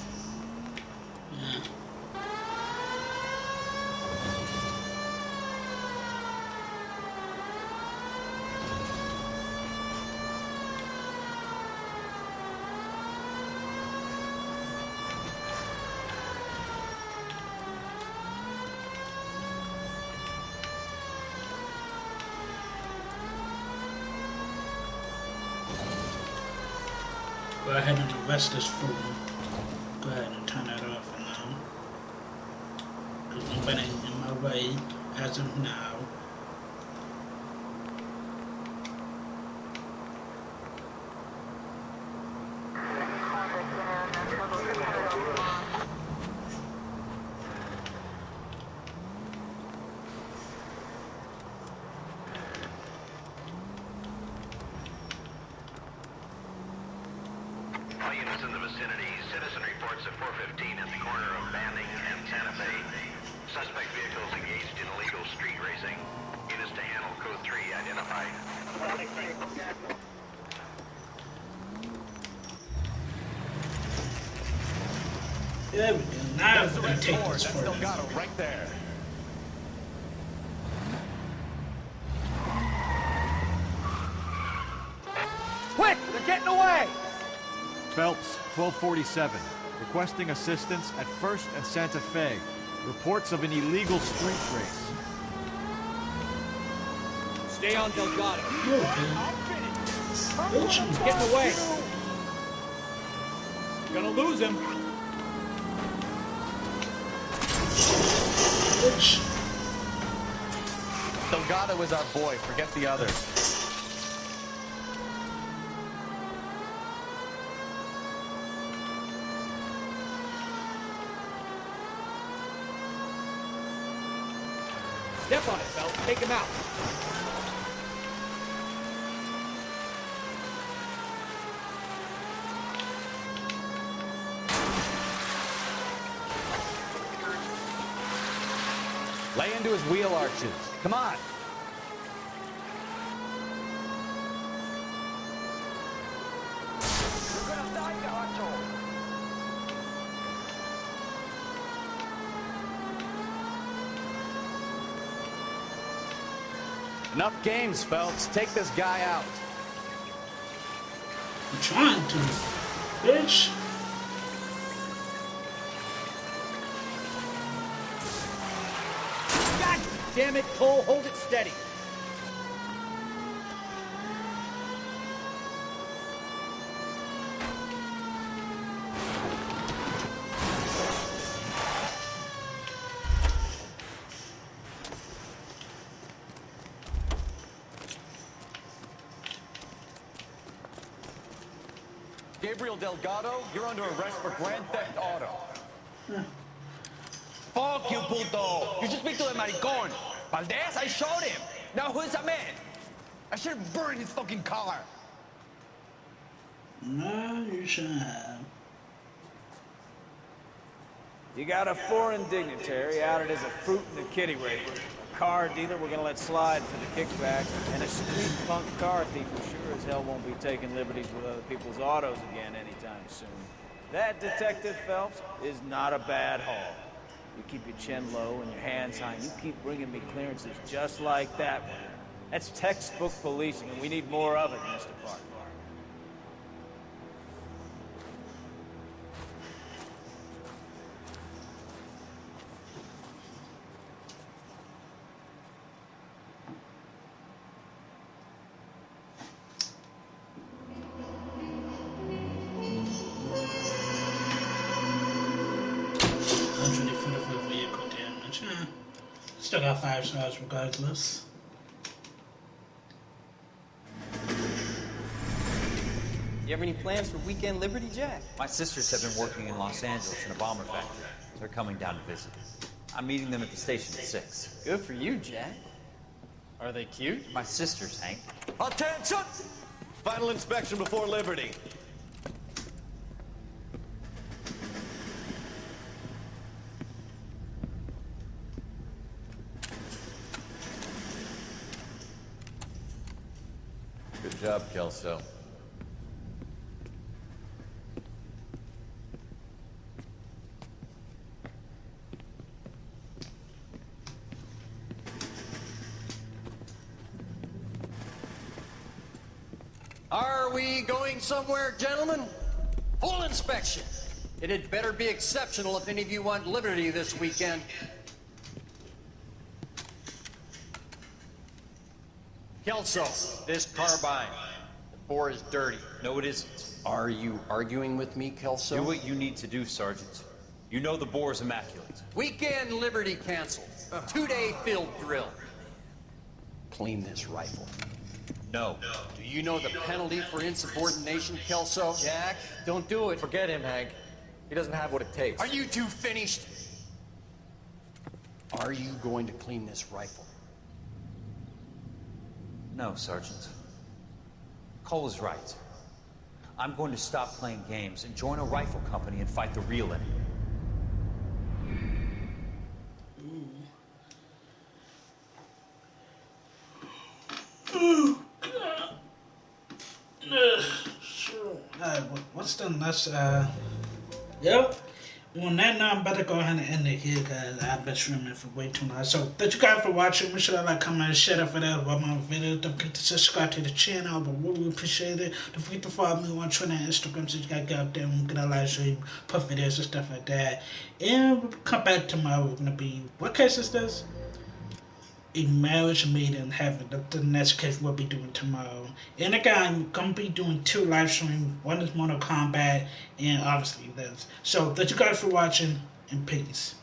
Go ahead and arrest this fool. Go ahead and turn that off for now. There's nobody in my way as of now. All units in the vicinity, citizen reports at 415 at the corner of Banning and Santa Fe. Suspect vehicles engaged in illegal street racing. Units to handle code 3 identified. There we go. Now we can take this That's Delgado right there. Quick! They're getting away! Phelps, 1247. Requesting assistance at 1st and Santa Fe. Reports of an illegal street race. Stay on Delgado. He's getting away. Gonna lose him. Delgado is our boy. Forget the others. Step on it, Phelps. Take him out. Lay into his wheel arches. Come on. Enough games, Phelps. Take this guy out. I'm trying to, bitch. God damn it, Cole, hold it steady. Gabriel Delgado, you're under arrest for Grand Theft Auto. Fuck you, puto! You just speak to the maricon! Valdez, I shot him! Now who's the man? I should have burned his fucking car! No, you shouldn't have. You got a foreign dignitary outed as a fruit and a kitty raper. A car dealer we're gonna let slide for the kickback, and a street punk car thief who sure as hell won't be taking liberties with other people's autos again anytime soon. That, Detective Phelps, is not a bad haul. You keep your chin low and your hands high, and you keep bringing me clearances just like that one. That's textbook policing, and we need more of it in this department. Still got 5 stars regardless. You have any plans for Weekend Liberty, Jack? My sisters have been working in Los Angeles in a bomber factory. They're coming down to visit. I'm meeting them at the station at 6. Good for you, Jack. Are they cute? My sisters, Hank. Attention! Final inspection before Liberty. Good job, Kelso. Are we going somewhere, gentlemen? Full inspection. It had better be exceptional if any of you want liberty this weekend. Kelso, this carbine. The bore is dirty. No, it isn't. Are you arguing with me, Kelso? Do what you need to do, Sergeant. You know the bore is immaculate. Weekend liberty canceled. 2-day field drill. Clean this rifle. No. Do you know the penalty for insubordination, Kelso? Jack, don't do it. Forget him, Hank. He doesn't have what it takes. Are you two finished? Are you going to clean this rifle? No, Sergeant. Cole is right. I'm going to stop playing games and join a rifle company and fight the real enemy. Alright, what's the next, yep. On that note, I'm about to go ahead and end it here, guys. I've been streaming for way too long. So, thank you guys for watching. Make sure to like, comment, and share for that about my video. Don't forget to subscribe to the channel. I would really appreciate it. Don't forget to follow me on Twitter and Instagram so you guys get out there and get a live stream, put videos and stuff like that. And we'll come back tomorrow. We're going to be, what case is this? A marriage made in heaven. That's the next case we'll be doing tomorrow. And again, I'm gonna be doing 2 live streams. One is Mortal Kombat, and obviously this. So thank you guys for watching, and peace.